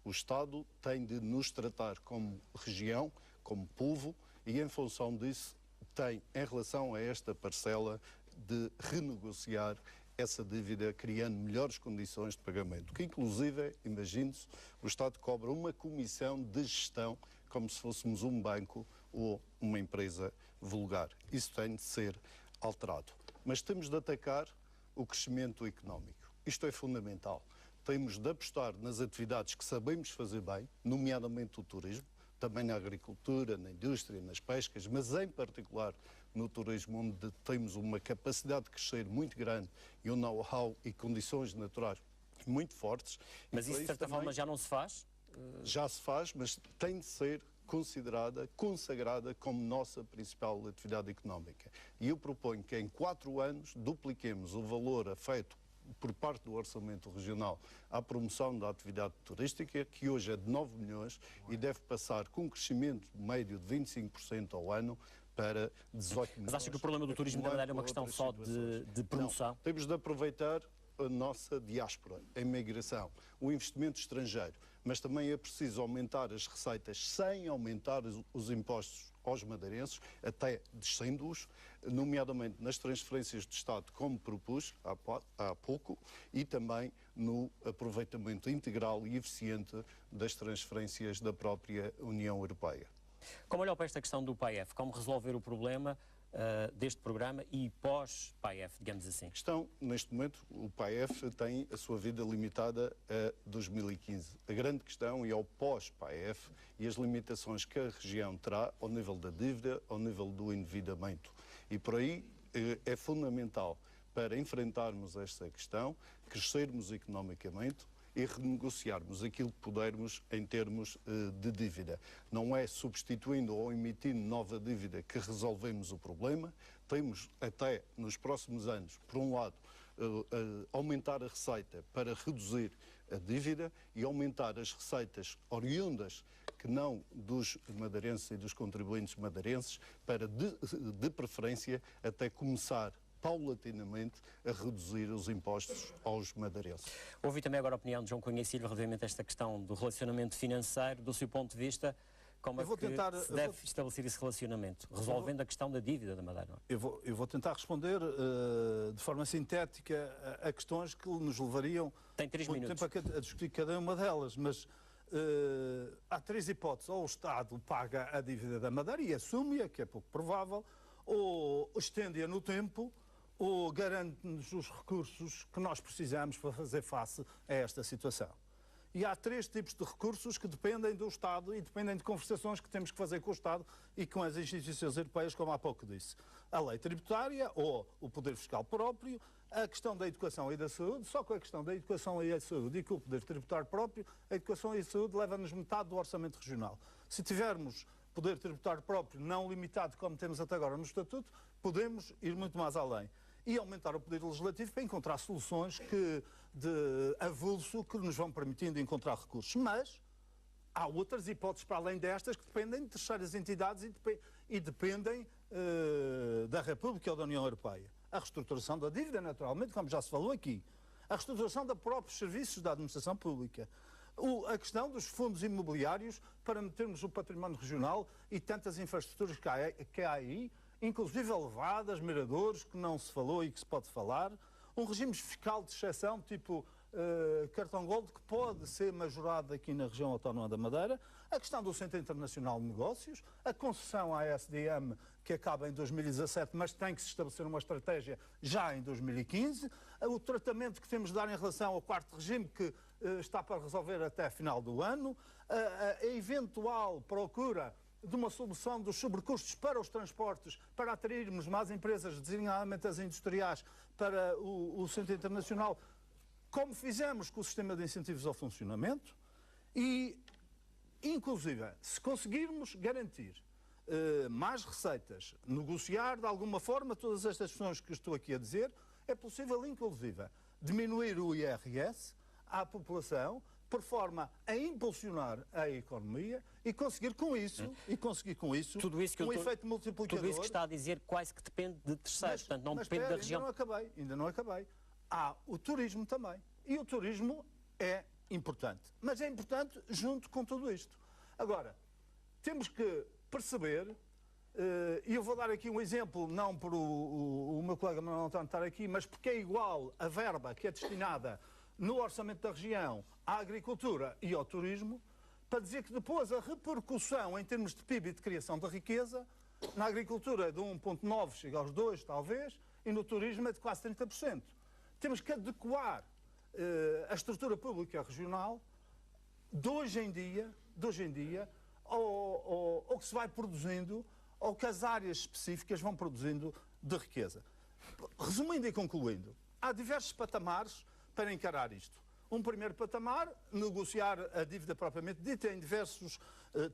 S4: O Estado tem de nos tratar como região, como povo, e em função disso tem, em relação a esta parcela, de renegociar essa dívida, criando melhores condições de pagamento. Que inclusive, imagine-se, o Estado cobra uma comissão de gestão como se fôssemos um banco ou uma empresa vulgar. Isso tem de ser alterado. Mas temos de atacar o crescimento económico. Isto é fundamental. Temos de apostar nas atividades que sabemos fazer bem, nomeadamente o turismo, também na agricultura, na indústria, nas pescas, mas em particular no turismo, onde temos uma capacidade de crescer muito grande e um know-how e condições naturais muito fortes.
S7: Mas isso, de certa forma, já não se faz?
S4: Já se faz, mas tem de ser consagrada como nossa principal atividade económica. E eu proponho que em 4 anos dupliquemos o valor afeto por parte do Orçamento Regional à promoção da atividade turística, que hoje é de 9 milhões e deve passar com um crescimento médio de 25% ao ano para 18 milhões.
S7: Mas acha que o problema do turismo da Madeira é uma questão só de promoção?
S4: Não, temos de aproveitar a nossa diáspora, a imigração, o investimento estrangeiro, mas também é preciso aumentar as receitas sem aumentar os impostos aos madeirenses, até descendo-os, nomeadamente nas transferências do Estado, como propus há pouco, e também no aproveitamento integral e eficiente das transferências da própria União Europeia.
S7: Como olhou para esta questão do PAEF? Como resolver o problema deste programa e pós-PAEF, digamos assim?
S4: Neste momento, o PAEF tem a sua vida limitada a 2015. A grande questão é o pós-PAEF e as limitações que a região terá ao nível da dívida, ao nível do endividamento. E por aí é fundamental para enfrentarmos esta questão, crescermos economicamente e renegociarmos aquilo que pudermos em termos de dívida. Não é substituindo ou emitindo nova dívida que resolvemos o problema. Temos até nos próximos anos, por um lado, aumentar a receita para reduzir a dívida e aumentar as receitas oriundas que não dos madeirenses e dos contribuintes madeirenses para, de preferência, até começar paulatinamente a reduzir os impostos aos madeirenses.
S7: Ouvi também agora a opinião de João Cunha e Silva relativamente a esta questão do relacionamento financeiro, do seu ponto de vista, como é que se deve estabelecer esse relacionamento, resolvendo a questão da dívida da Madeira?
S8: Eu vou tentar responder de forma sintética a questões que nos levariam muito tempo a discutir cada uma delas, mas há três hipóteses: ou o Estado paga a dívida da Madeira e assume-a, que é pouco provável, ou estende-a no tempo, ou garante-nos os recursos que nós precisamos para fazer face a esta situação. E há três tipos de recursos que dependem do Estado e dependem de conversações que temos que fazer com o Estado e com as instituições europeias, como há pouco disse. A lei tributária ou o poder fiscal próprio, a questão da educação e da saúde. Só com a questão da educação e da saúde e com o poder tributário próprio, a educação e a saúde leva-nos metade do orçamento regional. Se tivermos poder tributário próprio não limitado, como temos até agora no Estatuto, podemos ir muito mais além. E aumentar o poder legislativo para encontrar soluções de avulso que nos vão permitindo encontrar recursos. Mas há outras hipóteses para além destas que dependem de terceiras entidades e dependem da República ou da União Europeia. A reestruturação da dívida, naturalmente, como já se falou aqui. A reestruturação dos próprios serviços da administração pública. A questão dos fundos imobiliários para metermos o património regional e tantas infraestruturas que há aí, inclusive elevadas, miradores, que não se falou e que se pode falar, um regime fiscal de exceção, tipo cartão Gold, que pode ser majorado aqui na região autónoma da Madeira, a questão do Centro Internacional de Negócios, a concessão à SDM, que acaba em 2017, mas tem que se estabelecer uma estratégia já em 2015, o tratamento que temos de dar em relação ao quarto regime, que está para resolver até a final do ano, a eventual procura de uma solução dos sobrecustos para os transportes, para atrairmos mais empresas, designadamente as industriais, para o Centro Internacional, como fizemos com o sistema de incentivos ao funcionamento, e, inclusive, se conseguirmos garantir mais receitas, negociar de alguma forma todas estas questões que estou aqui a dizer, é possível, inclusive, diminuir o IRS à população, por forma a impulsionar a economia e conseguir com isso,
S7: tudo isso que
S8: um efeito multiplicador.
S7: Tudo isso que está a dizer quase que depende de terceiros, portanto não depende da região.
S8: Ainda não acabei. Há o turismo também. E o turismo é importante. Mas é importante junto com tudo isto. Agora, temos que perceber, e eu vou dar aqui um exemplo, não por o meu colega Manuel António estar aqui, mas porque é igual a verba que é destinada no orçamento da região à agricultura e ao turismo, para dizer que depois a repercussão em termos de PIB e de criação de riqueza, na agricultura é de 1,9, chega aos 2 talvez, e no turismo é de quase 30%. Temos que adequar a estrutura pública regional de hoje em dia ao que se vai produzindo, ao que as áreas específicas vão produzindo de riqueza. Resumindo e concluindo, há diversos patamares para encarar isto. Um primeiro patamar, negociar a dívida propriamente dita em diversos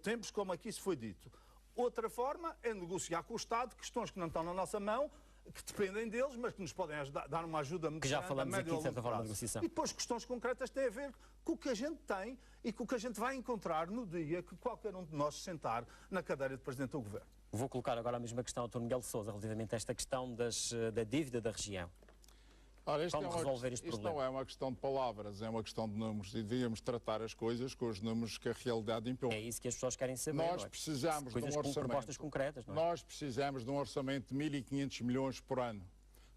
S8: tempos, como aqui se foi dito. Outra forma é negociar com o Estado questões que não estão na nossa mão, que dependem deles, mas que nos podem dar uma ajuda muito grande.
S7: Que já falamos aqui, de certa forma, de negociação.
S8: E depois questões concretas têm a ver com o que a gente tem e com o que a gente vai encontrar no dia que qualquer um de nós se sentar na cadeira de Presidente do Governo.
S7: Vou colocar agora a mesma questão ao Dr. Miguel Sousa, relativamente a esta questão da dívida da região.
S6: Ora,
S7: isto
S6: não é uma questão de palavras, é uma questão de números e devíamos tratar as coisas com os números que a realidade impõe.
S7: É isso que as pessoas querem saber.
S6: Nós precisamos de um orçamento.
S7: Com propostas concretas, não é?
S6: Nós precisamos de um orçamento de 1.500 milhões por ano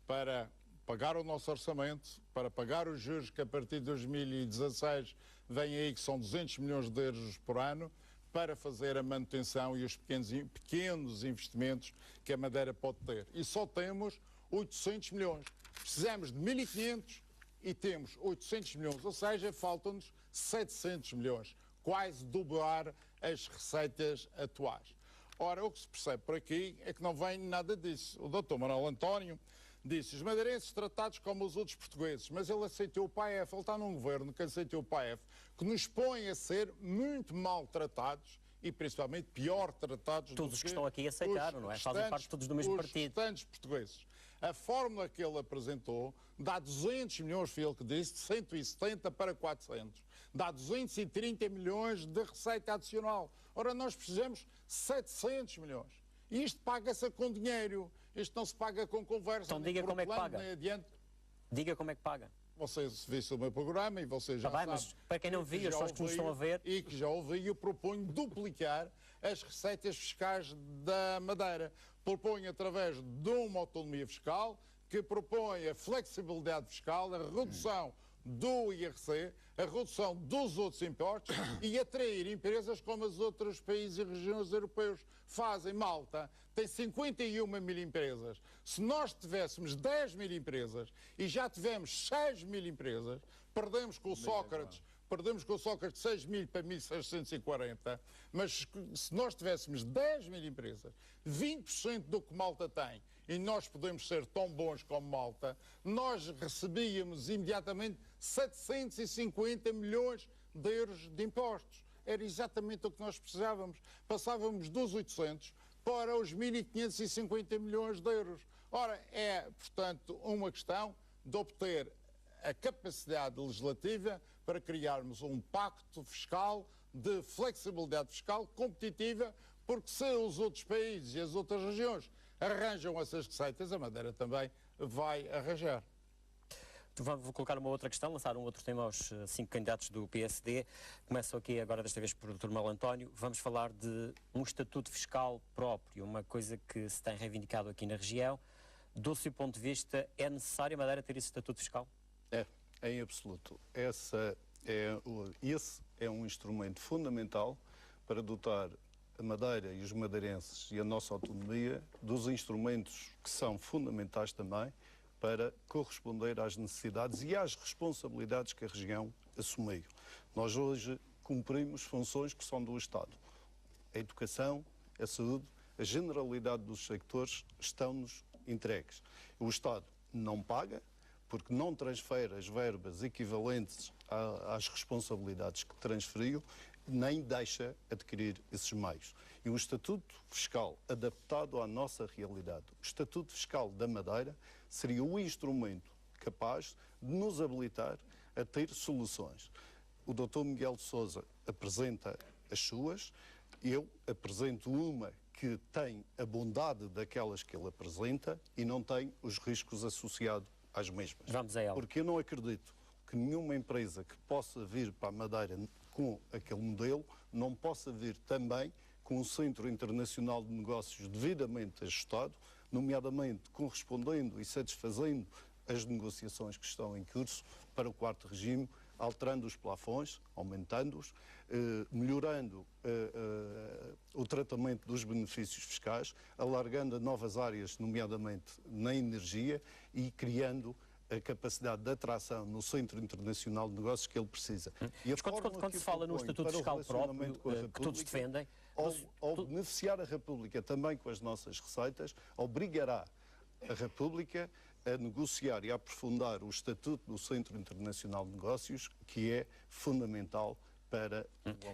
S6: para pagar o nosso orçamento, para pagar os juros que a partir de 2016 vêm aí, que são 200 milhões de euros por ano, para fazer a manutenção e os pequenos investimentos que a Madeira pode ter. E só temos 800 milhões. Precisamos de 1.500 e temos 800 milhões, ou seja, faltam-nos 700 milhões, quase dobrar as receitas atuais. Ora, o que se percebe por aqui é que não vem nada disso. O Dr. Manuel António disse os madeirenses tratados como os outros portugueses, mas ele aceitou o PAEF, ele está num governo que aceitou o PAEF, que nos põe a ser muito maltratados e principalmente pior tratados
S7: Todos os que estão aqui aceitaram, não é? Fazem parte todos do mesmo partido.
S6: Os restantes portugueses. A fórmula que ele apresentou dá 200 milhões, foi ele que disse, de 170 para 400. Dá 230 milhões de receita adicional. Ora, nós precisamos 700 milhões. E isto paga-se com dinheiro. Isto não se paga com conversa.
S7: Então diga como é que paga. Diga como é que paga.
S6: Vocês viram o meu programa e vocês já sabem.
S7: Mas para quem não viu, as pessoas que nos estão a ver...
S6: E que já ouvi, eu proponho duplicar as receitas fiscais da Madeira. Proponho através de uma autonomia fiscal, que propõe a flexibilidade fiscal, a redução do IRC, a redução dos outros impostos e atrair empresas como os outros países e regiões europeus fazem. Malta tem 51 mil empresas. Se nós tivéssemos 10 mil empresas e já tivemos 6 mil empresas, perdemos com o Sócrates. Perdemos com o Sócrates de 6 mil para 1.640, mas se nós tivéssemos 10 mil empresas, 20% do que Malta tem, e nós podemos ser tão bons como Malta, nós recebíamos imediatamente 750 milhões de euros de impostos. Era exatamente o que nós precisávamos. Passávamos dos 800 para os 1.550 milhões de euros. Ora, é, portanto, uma questão de obter a capacidade legislativa para criarmos um pacto fiscal de flexibilidade fiscal competitiva, porque se os outros países e as outras regiões arranjam essas receitas, a Madeira também vai arranjar.
S7: Vou colocar uma outra questão, lançar um outro tema aos 5 candidatos do PSD. Começo aqui agora desta vez por Dr. Manuel António. Vamos falar de um estatuto fiscal próprio, uma coisa que se tem reivindicado aqui na região. Do seu ponto de vista, é necessário a Madeira ter esse estatuto fiscal?
S4: É, em absoluto. Esse é um instrumento fundamental para dotar a Madeira e os madeirenses e a nossa autonomia dos instrumentos que são fundamentais também para corresponder às necessidades e às responsabilidades que a região assumiu. Nós hoje cumprimos funções que são do Estado. A educação, a saúde, a generalidade dos sectores estão-nos entregues. O Estado não paga, porque não transfere as verbas equivalentes às responsabilidades que transferiu, nem deixa adquirir esses meios. E o Estatuto Fiscal, adaptado à nossa realidade, o Estatuto Fiscal da Madeira, seria o instrumento capaz de nos habilitar a ter soluções. O Dr. Miguel de Sousa apresenta as suas, eu apresento uma que tem a bondade daquelas que ele apresenta e não tem os riscos associados às mesmas.
S7: Vamos a ela.
S4: Porque eu não acredito que nenhuma empresa que possa vir para a Madeira com aquele modelo não possa vir também com um centro internacional de negócios devidamente ajustado, nomeadamente correspondendo e satisfazendo as negociações que estão em curso para o quarto regime, alterando os plafons, aumentando-os, melhorando o tratamento dos benefícios fiscais, alargando a novas áreas, nomeadamente na energia, e criando a capacidade de atração no Centro Internacional de Negócios que ele precisa.
S7: Mas quando se fala no Estatuto Fiscal próprio, que todos defendem...
S4: Ao beneficiar a República também com as nossas receitas, obrigará a República a negociar e a aprofundar o Estatuto do Centro Internacional de Negócios, que é fundamental para...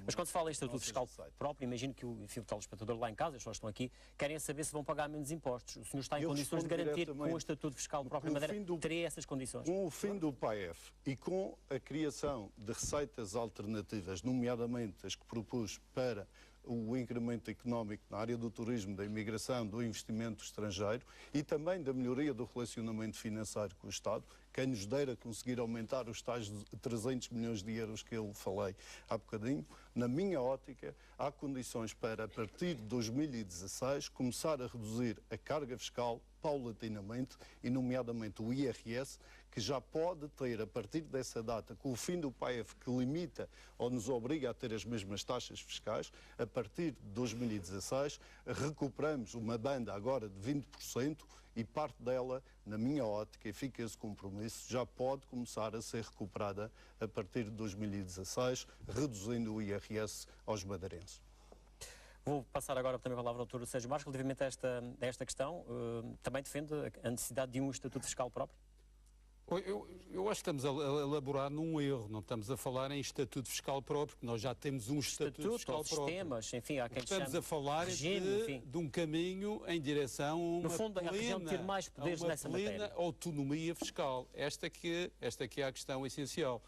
S7: Mas quando se fala em Estatuto Fiscal próprio, imagino que o telespectador lá em casa, as pessoas estão aqui, querem saber se vão pagar menos impostos. O senhor está em condições de garantir que com o Estatuto Fiscal próprio Madeira teria essas condições?
S4: Com o fim do PAEF e com a criação de receitas alternativas, nomeadamente as que propus para o incremento económico na área do turismo, da imigração, do investimento estrangeiro e também da melhoria do relacionamento financeiro com o Estado, quem nos dera conseguir aumentar os tais 300 milhões de euros que eu falei há bocadinho, na minha ótica, há condições para, a partir de 2016, começar a reduzir a carga fiscal paulatinamente, e nomeadamente o IRS, que já pode ter, a partir dessa data, com o fim do PAEF, que limita ou nos obriga a ter as mesmas taxas fiscais, a partir de 2016, recuperamos uma banda agora de 20% e parte dela, na minha ótica, e fica esse compromisso, já pode começar a ser recuperada a partir de 2016, reduzindo o IRS aos madeirenses.
S7: Vou passar agora também a palavra ao Dr. Sérgio Marques, relativamente a esta questão. Também defende a necessidade de um estatuto fiscal próprio?
S3: Eu acho que estamos a elaborar num erro, não estamos a falar em estatuto fiscal próprio, porque nós já temos um estatuto fiscal próprio.
S7: Sistemas, enfim, há quem
S3: estamos a falar
S7: regime,
S3: de um caminho em direção a uma
S7: no fundo, a região ter mais poderes nessa matéria.
S3: Autonomia fiscal. Esta que é a questão essencial,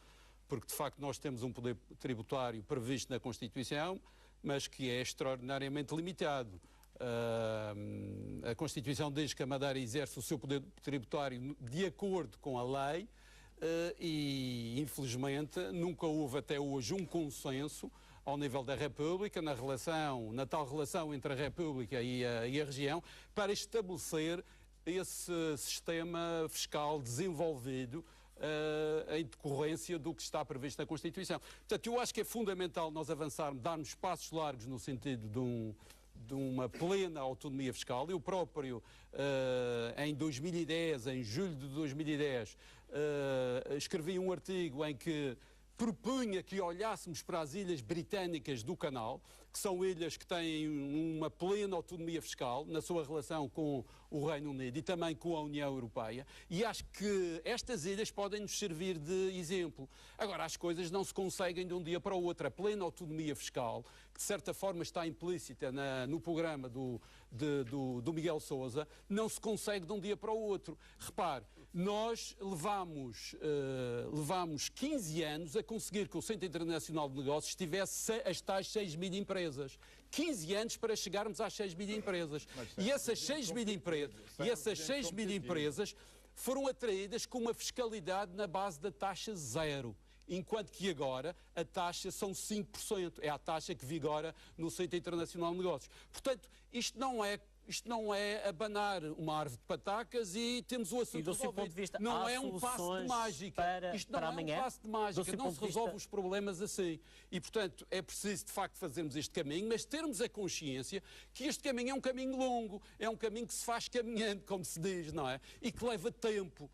S3: porque de facto nós temos um poder tributário previsto na Constituição, mas que é extraordinariamente limitado. A Constituição diz que a Madeira exerce o seu poder tributário de acordo com a lei e, infelizmente, nunca houve até hoje um consenso ao nível da República, na tal relação entre a República e a região, para estabelecer esse sistema fiscal desenvolvido em decorrência do que está previsto na Constituição. Portanto, eu acho que é fundamental nós avançarmos, darmos passos largos no sentido de uma plena autonomia fiscal. Eu próprio, em 2010, em julho de 2010, escrevi um artigo em que propunha que olhássemos para as ilhas britânicas do Canal, que são ilhas que têm uma plena autonomia fiscal na sua relação com o Reino Unido e também com a União Europeia, e acho que estas ilhas podem nos servir de exemplo. Agora, as coisas não se conseguem de um dia para o outro. A plena autonomia fiscal, que de certa forma está implícita no programa do Miguel Sousa, não se consegue de um dia para o outro. Repare, nós levamos 15 anos a conseguir que o Centro Internacional de Negócios tivesse as tais 6 mil empresas. 15 anos para chegarmos às 6 mil empresas. E essas 6 mil empresas foram atraídas com uma fiscalidade na base da taxa zero. Enquanto que agora a taxa são 5%. É a taxa que vigora no Centro Internacional de Negócios. Portanto, isto não é abanar uma árvore de patacas e temos o assunto resolvido. Não é um passo de mágica. Isto não é um passo de mágica. Não se resolve os problemas assim. E, portanto, é preciso, de facto, fazermos este caminho, mas termos a consciência que este caminho é um caminho longo, é um caminho que se faz caminhando, como se diz, não é? E que leva tempo.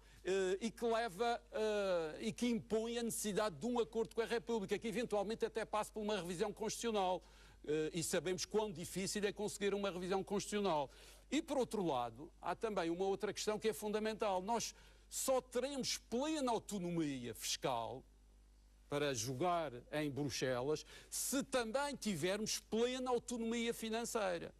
S3: E que impõe a necessidade de um acordo com a República, que eventualmente até passe por uma revisão constitucional. E sabemos quão difícil é conseguir uma revisão constitucional. E, por outro lado, há também uma outra questão que é fundamental. Nós só teremos plena autonomia fiscal para jogar em Bruxelas se também tivermos plena autonomia financeira.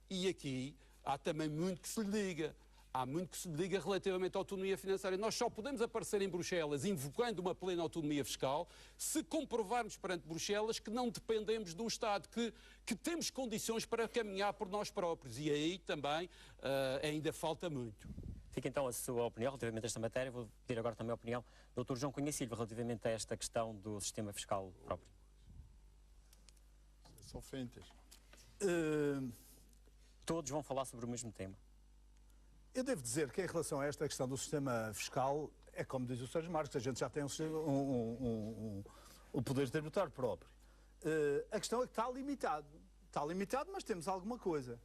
S3: E aqui há também muito que se lhe diga. Há muito que se diga relativamente à autonomia financeira. Nós só podemos aparecer em Bruxelas invocando uma plena autonomia fiscal se comprovarmos perante Bruxelas que não dependemos do Estado, que temos condições para caminhar por nós próprios. E aí também ainda falta muito.
S7: Fica então a sua opinião relativamente a esta matéria. Vou pedir agora também a opinião do Dr. João Cunha Silva relativamente a esta questão do sistema fiscal próprio.
S6: São feitas.
S7: Todos vão falar sobre o mesmo tema.
S8: Eu devo dizer que em relação a esta questão do sistema fiscal, é como diz o Sérgio Marques, a gente já tem o poder tributário próprio. A questão é que está limitado. Está limitado, mas temos alguma coisa.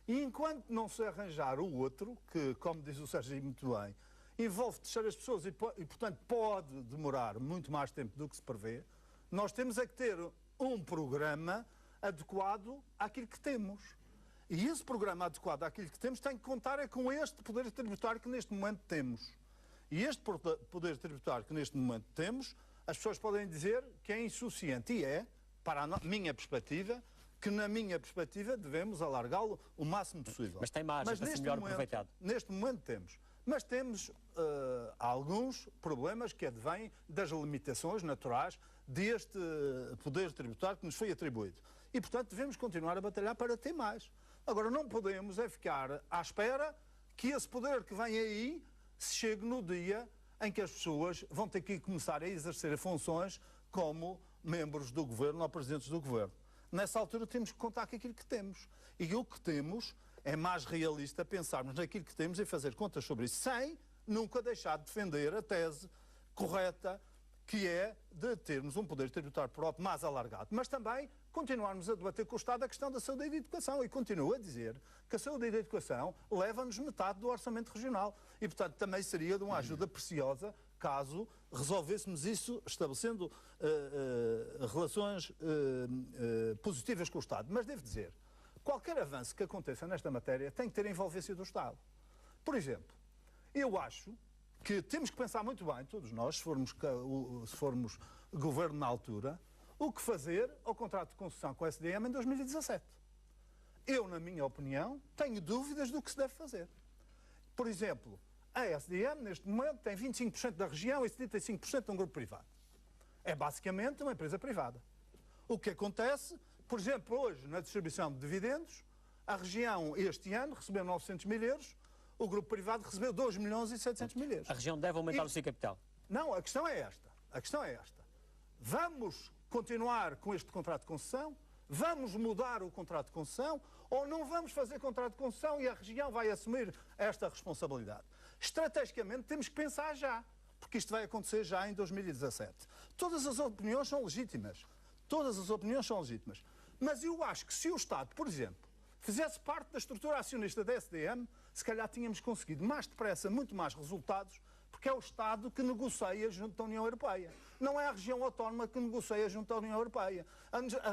S8: E enquanto não se arranjar o outro, que, como diz o Sérgio muito bem, envolve terceiras pessoas e, portanto, pode demorar muito mais tempo do que se prevê, nós temos é que ter um programa adequado àquilo que temos. E esse programa adequado àquilo que temos tem que contar é com este poder tributário que neste momento temos. E este poder tributário que neste momento temos, as pessoas podem dizer que é insuficiente. E é, para a minha perspectiva, que na minha perspectiva devemos alargá-lo o máximo possível.
S7: Mas tem margem para ser melhor aproveitado.
S8: Neste momento temos. Mas temos alguns problemas que advêm das limitações naturais deste poder tributário que nos foi atribuído. E, portanto, devemos continuar a batalhar para ter mais. Agora, não podemos é ficar à espera que esse poder que vem aí se chegue no dia em que as pessoas vão ter que começar a exercer funções como membros do governo ou presidentes do governo. Nessa altura temos que contar com aquilo que temos. E o que temos é mais realista pensarmos naquilo que temos e fazer contas sobre isso, sem nunca deixar de defender a tese correta, que é de termos um poder tributário próprio mais alargado. Mas também continuarmos a debater com o Estado a questão da saúde e da educação. E continuo a dizer que a saúde e a educação leva-nos metade do orçamento regional. E, portanto, também seria de uma ajuda preciosa caso resolvêssemos isso estabelecendo relações positivas com o Estado. Mas devo dizer, qualquer avanço que aconteça nesta matéria tem que ter a envolvência do Estado. Por exemplo, eu acho que temos que pensar muito bem, todos nós, se formos governo na altura, o que fazer ao contrato de concessão com a SDM em 2017. Eu, na minha opinião, tenho dúvidas do que se deve fazer. Por exemplo, a SDM, neste momento, tem 25% da região e 75% de um grupo privado. É basicamente uma empresa privada. O que acontece, por exemplo, hoje, na distribuição de dividendos, a região, este ano, recebeu 900 mil euros, o grupo privado recebeu 2 milhões e 700 mil euros.
S7: A região deve aumentar o seu capital?
S8: Não, a questão é esta. A questão é esta. Vamos continuar com este contrato de concessão? Vamos mudar o contrato de concessão? Ou não vamos fazer contrato de concessão e a região vai assumir esta responsabilidade? Estrategicamente temos que pensar já, porque isto vai acontecer já em 2017. Todas as opiniões são legítimas. Todas as opiniões são legítimas. Mas eu acho que se o Estado, por exemplo, fizesse parte da estrutura acionista da SDM, se calhar tínhamos conseguido mais depressa muito mais resultados, porque é o Estado que negocia junto da União Europeia. Não é a região autónoma que negocia junto da União Europeia.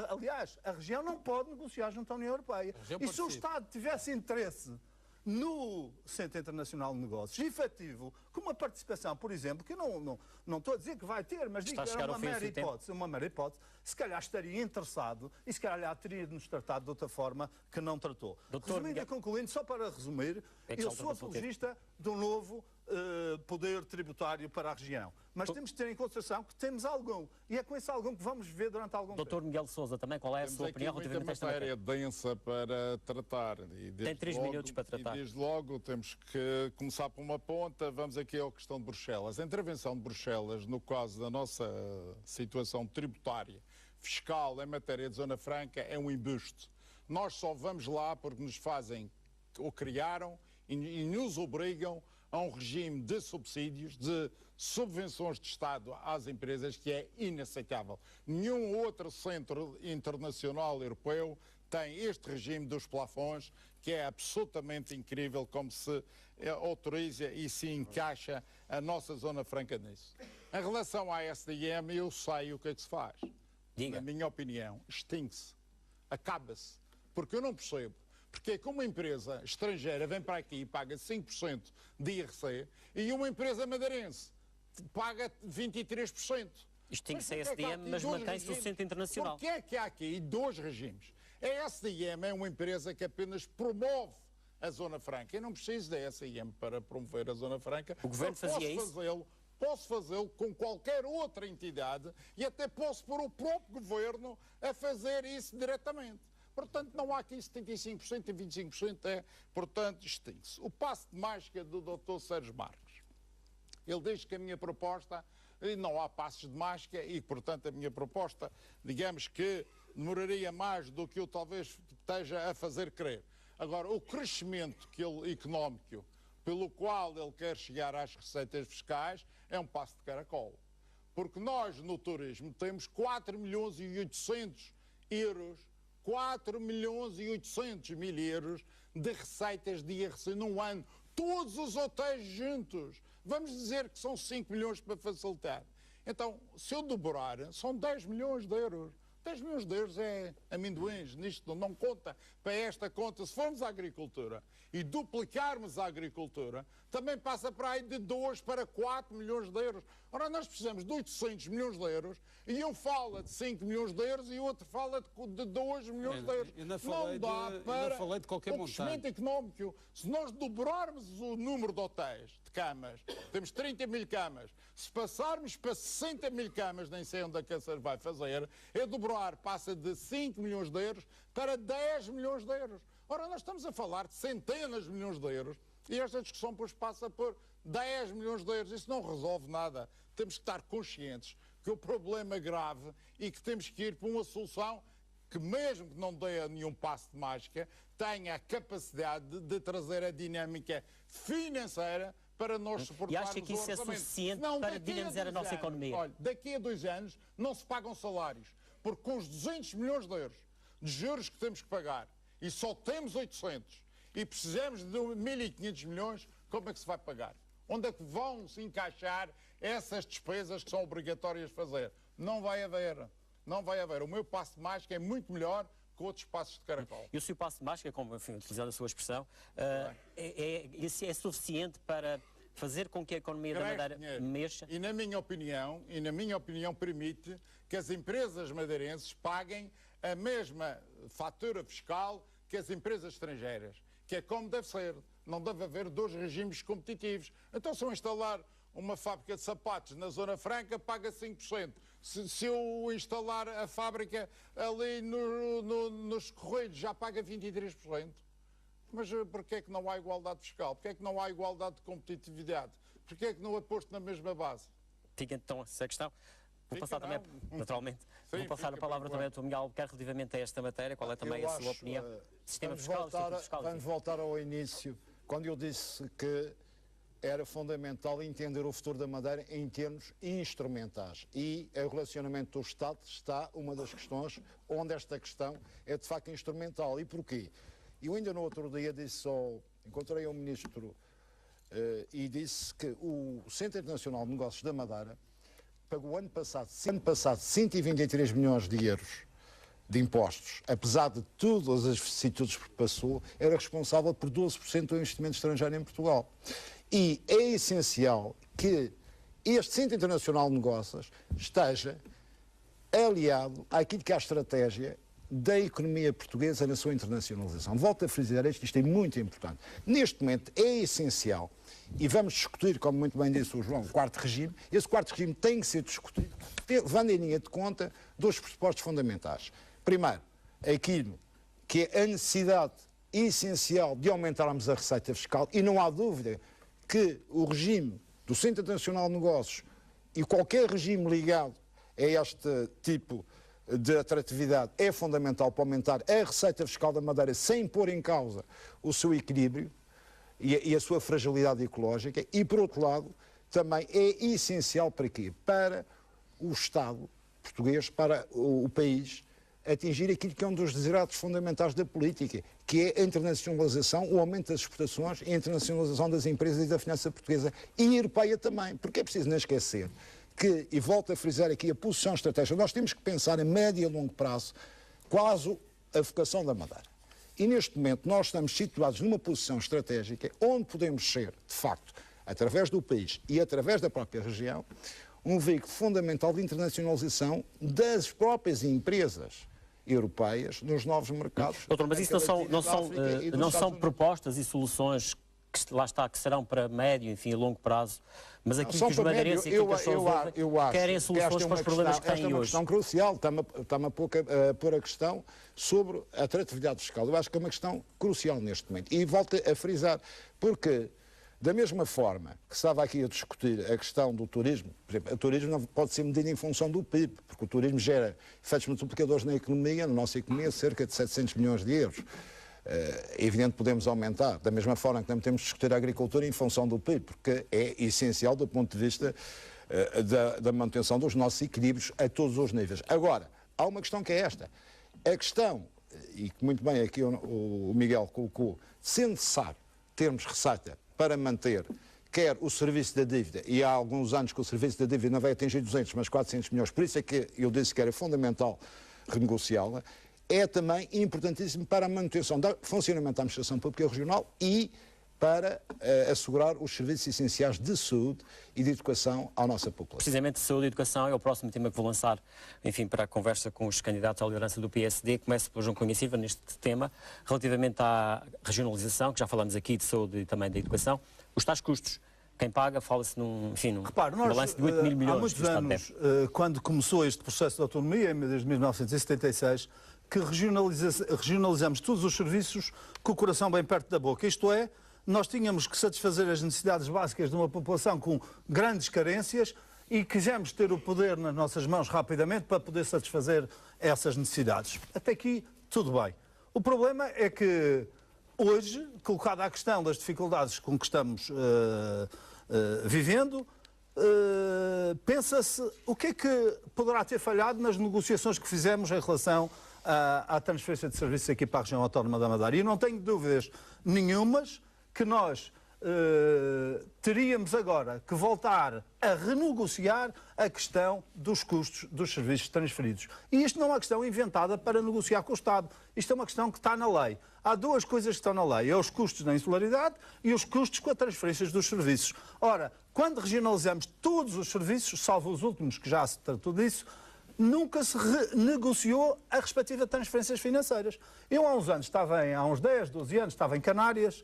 S8: Aliás, a região não pode negociar junto à União Europeia. E se o Estado tivesse interesse no Centro Internacional de Negócios, efetivo, com uma participação, por exemplo, que eu não estou a dizer que vai ter, mas digo que era uma mera hipótese, se calhar estaria interessado e se calhar teria de nos tratado de outra forma que não tratou. Resumindo e concluindo, só para resumir, eu sou apologista de um novo poder tributário para a região. Mas temos de ter em consideração que temos algum, e é com esse algum que vamos viver durante algum tempo.
S7: Dr. Miguel Sousa, também, qual é a sua opinião relativamente a esta matéria?
S6: Temos aqui muita matéria densa para tratar.
S7: Tem 3 minutos para tratar.
S6: E desde logo temos que começar por uma ponta. Vamos aqui à questão de Bruxelas. A intervenção de Bruxelas, no caso da nossa situação tributária, fiscal, em matéria de Zona Franca, é um embuste. Nós só vamos lá porque nos fazem, ou criaram, e nos obrigam a um regime de subsídios, de subvenções de Estado às empresas que é inaceitável. Nenhum outro centro internacional europeu tem este regime dos plafons, que é absolutamente incrível como se autoriza e se encaixa a nossa Zona Franca nisso. Em relação à SDM, eu sei o que é que se faz.
S7: Diga.
S6: Na minha opinião, extingue-se, acaba-se, porque eu não percebo. Porque é que uma empresa estrangeira vem para aqui e paga 5% de IRC e uma empresa madeirense paga 23%.
S7: Extingue-se a SDM, mas mantém-se o Centro Internacional.
S6: Porquê é que há aqui 2 regimes? A SDM é uma empresa que apenas promove a Zona Franca. Eu não preciso da SDM para promover a Zona Franca.
S7: O Governo fazia isso?
S6: Posso fazê-lo com qualquer outra entidade e até posso pôr o próprio Governo a fazer isso diretamente. Portanto, não há aqui 75% e 25%, portanto, extingue-se. O passo de mágica do Dr. Sérgio Marques. Ele diz que a minha proposta, não há passos de mágica e, portanto, a minha proposta, digamos que demoraria mais do que eu talvez esteja a fazer crer. Agora, o crescimento económico pelo qual ele quer chegar às receitas fiscais é um passo de caracol. Porque nós, no turismo, temos 4 milhões e 800 euros 4 milhões e 800 mil euros de receitas de IRC num ano. Todos os hotéis juntos. Vamos dizer que são 5 milhões para facilitar. Então, se eu dobrar, são 10 milhões de euros. 10 milhões de euros é amendoins, nisto não conta para esta conta. Se formos à agricultura e duplicarmos a agricultura, também passa para aí de 2 para 4 milhões de euros. Ora, nós precisamos de 800 milhões de euros e um fala de 5 milhões de euros e o outro fala de 2 milhões de euros. Não dá para o crescimento económico. Se nós dobrarmos o número de hotéis, de camas, temos 30 mil camas, se passarmos para 60 mil camas, nem sei onde a Câncer vai fazer, é dobrar, passa de 5 milhões de euros para 10 milhões de euros. Ora, nós estamos a falar de centenas de milhões de euros e esta discussão depois passa por 10 milhões de euros. Isso não resolve nada. Temos que estar conscientes que o problema é grave e que temos que ir para uma solução que, mesmo que não dê nenhum passo de mágica, tenha a capacidade de trazer a dinâmica financeira para nós suportarmos o orçamento.
S7: E acha que isso é suficiente para dinamizar a nossa economia?
S6: Olha, daqui a 2 anos não se pagam salários, porque com os 200 milhões de euros de juros que temos que pagar e só temos 800 e precisamos de 1.500 milhões, como é que se vai pagar? Onde é que vão se encaixar essas despesas que são obrigatórias de fazer. Não vai haver. Não vai haver. O meu passo de mágica é muito melhor que outros passos de caracol.
S7: E o seu passo de mágica, como enfim, utilizando a sua expressão, é suficiente para fazer com que a economia da Madeira mexa?
S6: E na minha opinião, permite que as empresas madeirenses paguem a mesma fatura fiscal que as empresas estrangeiras, que é como deve ser. Não deve haver dois regimes competitivos. Então, se eu instalar uma fábrica de sapatos na Zona Franca, paga 5%. Se eu instalar a fábrica ali nos Correios, já paga 23%. Mas porquê é que não há igualdade fiscal? Porquê é que não há igualdade de competitividade? Porquê é que não é posto na mesma base?
S7: Fica então essa questão. Vou
S6: Fica,
S7: passar também, naturalmente,
S6: Sim,
S7: vou passar a
S6: fica,
S7: palavra
S6: por
S7: também ao Dr. Miguel Albuquerque relativamente a esta matéria. Qual é também
S5: Eu
S7: a sua
S5: acho,
S7: opinião? Sistema
S5: vamos
S7: fiscal,
S5: voltar,
S7: fiscal.
S5: vamos voltar ao início, quando eu disse que era fundamental entender o futuro da Madeira em termos instrumentais. E o relacionamento do Estado está uma das questões onde esta questão é de facto instrumental. E porquê? Eu ainda no outro dia encontrei um ministro e disse que o Centro Internacional de Negócios da Madeira pagou ano passado 123 milhões de euros de impostos, apesar de todas as vicissitudes que passou, era responsável por 12% do investimento estrangeiro em Portugal. E é essencial que este Centro Internacional de Negócios esteja aliado àquilo que é a estratégia da economia portuguesa na sua internacionalização. Volto a frisar isto é muito importante. Neste momento é essencial, e vamos discutir, como muito bem disse o João, o quarto regime. Esse quarto regime tem que ser discutido, levando em linha de conta dois pressupostos fundamentais. Primeiro, aquilo que é a necessidade essencial de aumentarmos a receita fiscal, e não há dúvida que o regime do Centro Internacional de Negócios e qualquer regime ligado a este tipo de atratividade é fundamental para aumentar a receita fiscal da Madeira sem pôr em causa o seu equilíbrio e a sua fragilidade ecológica. E, por outro lado, também é essencial para quê? Para o Estado português, para o país, atingir aquilo que é um dos desiderados fundamentais da política, que é a internacionalização, o aumento das exportações e a internacionalização das empresas e da finança portuguesa e europeia também, porque é preciso não esquecer que, e volto a frisar aqui a posição estratégica, nós temos que pensar a médio e a longo prazo quase a vocação da Madeira. E neste momento nós estamos situados numa posição estratégica onde podemos ser, de facto, através do país e através da própria região, um veículo fundamental de internacionalização das próprias empresas europeias nos novos mercados.
S7: Doutor, mas isso não são propostas e soluções que lá está, que serão para médio, enfim, e longo prazo, mas aqui que os madeirenses e que as pessoas querem soluções para os problemas que têm hoje.
S5: Esta é uma questão crucial, está-me a pôr a questão sobre a atratividade fiscal. Eu acho que é uma questão crucial neste momento. E volto a frisar, porque da mesma forma que estava aqui a discutir a questão do turismo, por exemplo, o turismo não pode ser medido em função do PIB, porque o turismo gera efeitos multiplicadores na economia, na nossa economia, cerca de 700 milhões de euros. É evidente que podemos aumentar, da mesma forma que também temos de discutir a agricultura em função do PIB, porque é essencial do ponto de vista da manutenção dos nossos equilíbrios a todos os níveis. Agora, há uma questão que é esta. A questão, e que muito bem aqui o Miguel colocou, se é necessário termos receita para manter quer o serviço da dívida, e há alguns anos que o serviço da dívida não vai atingir 200, mas 400 milhões, por isso é que eu disse que era fundamental renegociá-la, é também importantíssimo para a manutenção do funcionamento da administração pública regional e para assegurar os serviços essenciais de saúde e de educação à nossa população.
S7: Precisamente saúde e educação é o próximo tema que vou lançar, enfim, para a conversa com os candidatos à liderança do PSD. Começo pelo João Cunha Silva neste tema, relativamente à regionalização, que já falamos aqui de saúde e também da educação. Os tais custos, quem paga, fala-se num balanço de 8 mil milhões.
S8: Há muitos anos, quando começou este processo de autonomia, desde 1976, que regionalizamos todos os serviços com o coração bem perto da boca. Isto é, nós tínhamos que satisfazer as necessidades básicas de uma população com grandes carências e quisemos ter o poder nas nossas mãos rapidamente para poder satisfazer essas necessidades. Até aqui, tudo bem. O problema é que hoje, colocada a questão das dificuldades com que estamos vivendo, pensa-se o que é que poderá ter falhado nas negociações que fizemos em relação à transferência de serviços aqui para a região autónoma da Madeira. E não tenho dúvidas nenhumas que nós teríamos agora que voltar a renegociar a questão dos custos dos serviços transferidos. E isto não é uma questão inventada para negociar com o Estado. Isto é uma questão que está na lei. Há duas coisas que estão na lei. É os custos da insularidade e os custos com as transferências dos serviços. Ora, quando regionalizamos todos os serviços, salvo os últimos que já se tratou disso, nunca se renegociou a respectiva transferências financeiras. Eu há uns anos, há uns 10, 12 anos, estava em Canárias,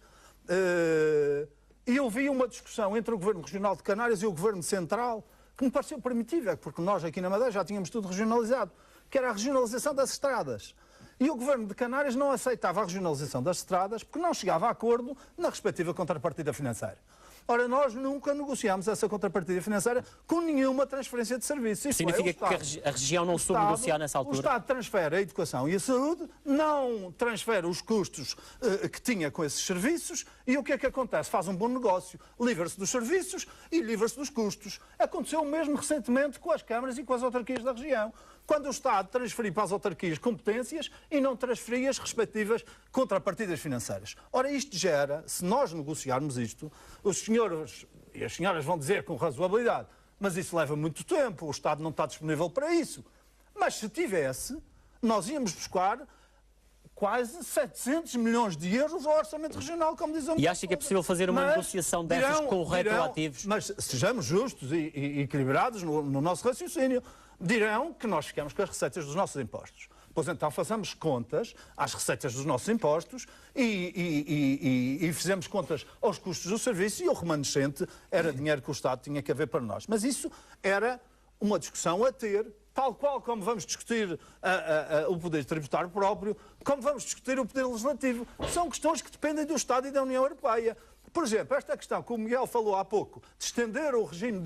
S8: e eu vi uma discussão entre o Governo Regional de Canárias e o Governo Central que me pareceu primitiva, porque nós aqui na Madeira já tínhamos tudo regionalizado, que era a regionalização das estradas. E o Governo de Canárias não aceitava a regionalização das estradas porque não chegava a acordo na respectiva contrapartida financeira. Ora, nós nunca negociámos essa contrapartida financeira com nenhuma transferência de serviços.
S7: Significa que a região não soube negociar nessa altura?
S8: O Estado transfere a educação e a saúde, não transfere os custos que tinha com esses serviços e o que é que acontece? Faz um bom negócio, livra-se dos serviços e livra-se dos custos. Aconteceu o mesmo recentemente com as câmaras e com as autarquias da região, quando o Estado transferiu para as autarquias competências e não transferia as respectivas contrapartidas financeiras. Ora, isto gera, se nós negociarmos isto, os senhores e as senhoras vão dizer com razoabilidade, mas isso leva muito tempo, o Estado não está disponível para isso. Mas se tivesse, nós íamos buscar quase 700 milhões de euros ao orçamento regional, como diz a
S7: E acha que é possível fazer uma negociação dessas com retroativos?
S8: Mas sejamos justos e equilibrados no nosso raciocínio. Dirão que nós ficamos com as receitas dos nossos impostos. Pois então façamos contas às receitas dos nossos impostos e fizemos contas aos custos do serviço e o remanescente era dinheiro que o Estado tinha que haver para nós. Mas isso era uma discussão a ter, tal qual como vamos discutir o poder tributário próprio, como vamos discutir o poder legislativo. São questões que dependem do Estado e da União Europeia. Por exemplo, esta questão que o Miguel falou há pouco, de estender o regime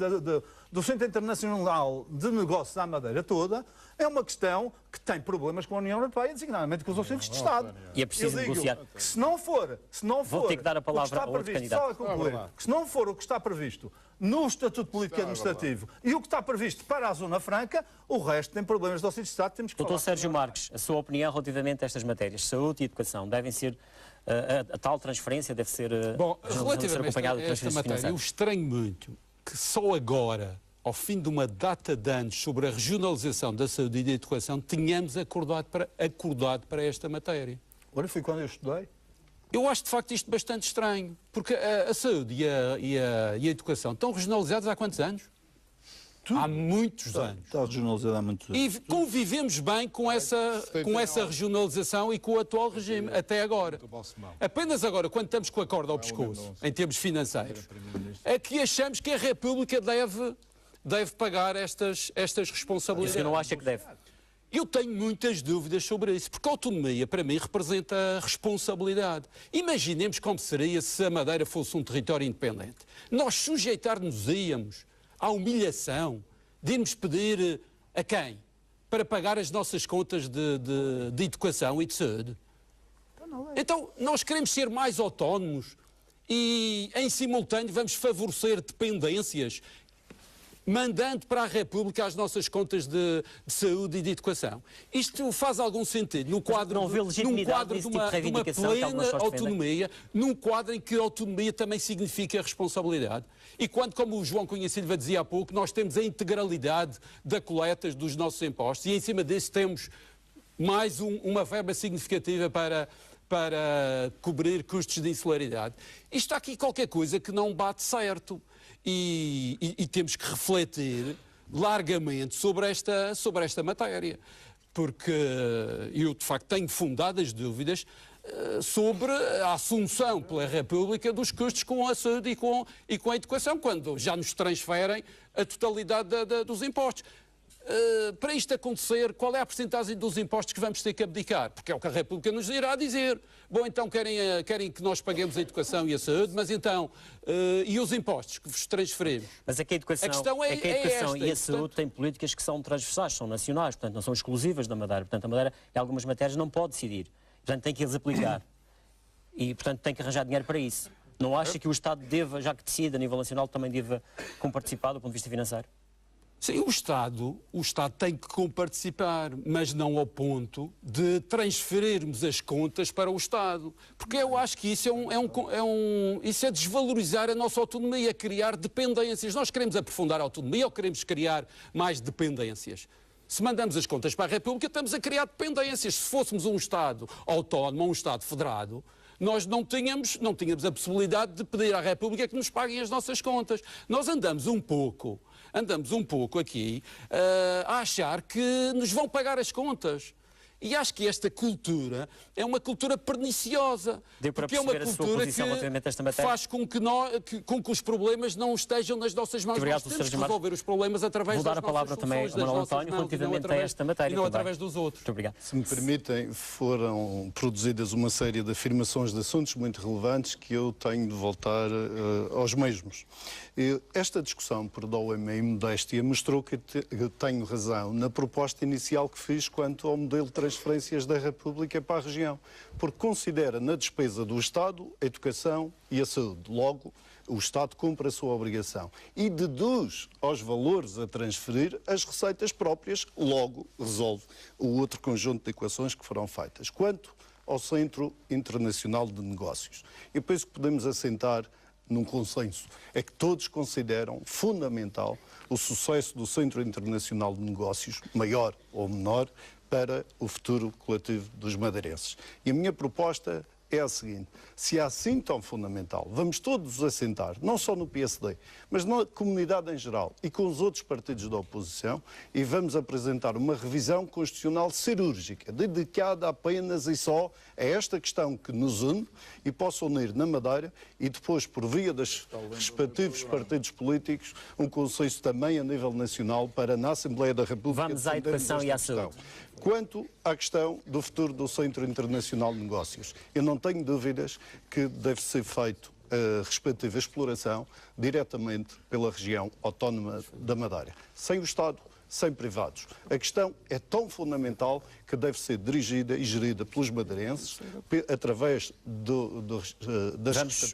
S8: do Centro Internacional de Negócios à Madeira toda, é uma questão que tem problemas com a União Europeia, designadamente com os auxílios de Estado.
S7: E é preciso negociar.
S8: Que se não for
S7: Vou ter que dar a palavra ao outro candidato.
S8: Só a concluir, que se não for o que está previsto no Estatuto Político e Administrativo e o que está previsto para a Zona Franca, o resto tem problemas de auxílios de Estado, temos que
S7: Doutor Sérgio Marques, a sua opinião relativamente a estas matérias, saúde e educação, devem ser, a tal transferência deve ser,
S3: relativamente
S7: acompanhada de
S3: a esta matéria, eu estranho muito que só agora, ao fim de uma data de anos sobre a regionalização da saúde e da educação, tenhamos acordado para esta matéria.
S8: Agora foi quando eu estudei.
S3: Eu acho, de facto, isto bastante estranho, porque a saúde e a educação estão regionalizadas há quantos anos? Há muitos anos.
S8: Está regionalizado há muitos anos.
S3: E convivemos bem com essa regionalização e com o atual regime, até agora. Apenas agora, quando estamos com a corda ao pescoço, em termos financeiros, é que achamos que a República deve pagar estas responsabilidades.
S7: Isso eu não acho que deve.
S3: Eu tenho muitas dúvidas sobre isso, porque a autonomia, para mim, representa a responsabilidade. Imaginemos como seria se a Madeira fosse um território independente. Nós sujeitar-nos-íamos à humilhação de irmos pedir a quem? Para pagar as nossas contas de educação e de saúde. Então, nós queremos ser mais autónomos e, em simultâneo, vamos favorecer dependências, mandando para a República as nossas contas de saúde e de educação. Isto faz algum sentido no quadro,
S7: não vê legitimidade
S3: de uma plena autonomia, num quadro em que a autonomia também significa a responsabilidade. E quando, como o João Cunha Silva dizia há pouco, nós temos a integralidade da coleta dos nossos impostos e em cima disso temos mais uma verba significativa para cobrir custos de insularidade. Isto há aqui qualquer coisa que não bate certo. E temos que refletir largamente sobre esta matéria, porque eu, de facto, tenho fundadas dúvidas sobre a assunção pela República dos custos com a saúde e com a educação, quando já nos transferem a totalidade dos impostos. Para isto acontecer, qual é a percentagem dos impostos que vamos ter que abdicar? Porque é o que a República nos irá dizer. Bom, então querem que nós paguemos a educação e a saúde, mas então, e os impostos que vos transferimos?
S7: Mas é que a educação, e a saúde têm políticas que são transversais, são nacionais, portanto não são exclusivas da Madeira. Portanto, a Madeira, em algumas matérias, não pode decidir. Portanto, tem que as aplicar. E, portanto, tem que arranjar dinheiro para isso. Não acha que o Estado deva, já que decide a nível nacional, também deva comparticipar do ponto de vista financeiro?
S3: Sim, o Estado tem que comparticipar, mas não ao ponto de transferirmos as contas para o Estado. Porque eu acho que isso isso é desvalorizar a nossa autonomia, criar dependências. Nós queremos aprofundar a autonomia ou queremos criar mais dependências? Se mandamos as contas para a República, estamos a criar dependências. Se fôssemos um Estado autónomo ou um Estado federado, nós não tínhamos a possibilidade de pedir à República que nos paguem as nossas contas. Nós andamos um pouco aqui a achar que nos vão pagar as contas. E acho que esta cultura é uma cultura perniciosa. Porque é uma cultura que faz com que os problemas não estejam nas nossas mãos. Nós temos que resolver os problemas através das nossas soluções, das nossas mãos,
S7: relativamente a esta matéria,
S3: e não através dos outros.
S7: Muito obrigado.
S4: Se me permitem, foram produzidas uma série de afirmações de assuntos muito relevantes que eu tenho de voltar aos mesmos. Esta discussão, perdoem-me a imodéstia, mostrou que eu tenho razão na proposta inicial que fiz quanto ao modelo de transferências da República para a região, porque considera na despesa do Estado a educação e a saúde. Logo, o Estado cumpre a sua obrigação e deduz aos valores a transferir as receitas próprias, logo resolve o outro conjunto de equações que foram feitas. Quanto ao Centro Internacional de Negócios, eu penso que podemos assentar num consenso, é que todos consideram fundamental o sucesso do Centro Internacional de Negócios, maior ou menor, para o futuro coletivo dos madeirenses. E a minha proposta é a seguinte: se é assim tão fundamental, vamos todos assentar, não só no PSD, mas na comunidade em geral e com os outros partidos da oposição, e vamos apresentar uma revisão constitucional cirúrgica, dedicada apenas e só a esta questão que nos une e possa unir na Madeira e depois, por via dos respectivos partidos políticos, um consenso também a nível nacional para, na Assembleia da República,
S7: vamos à educação e à saúde.
S4: Quanto à questão do futuro do Centro Internacional de Negócios, eu não tenho dúvidas que deve ser feito a respectiva exploração diretamente pela região autónoma da Madeira, sem o Estado, sem privados. A questão é tão fundamental que deve ser dirigida e gerida pelos madeirenses através das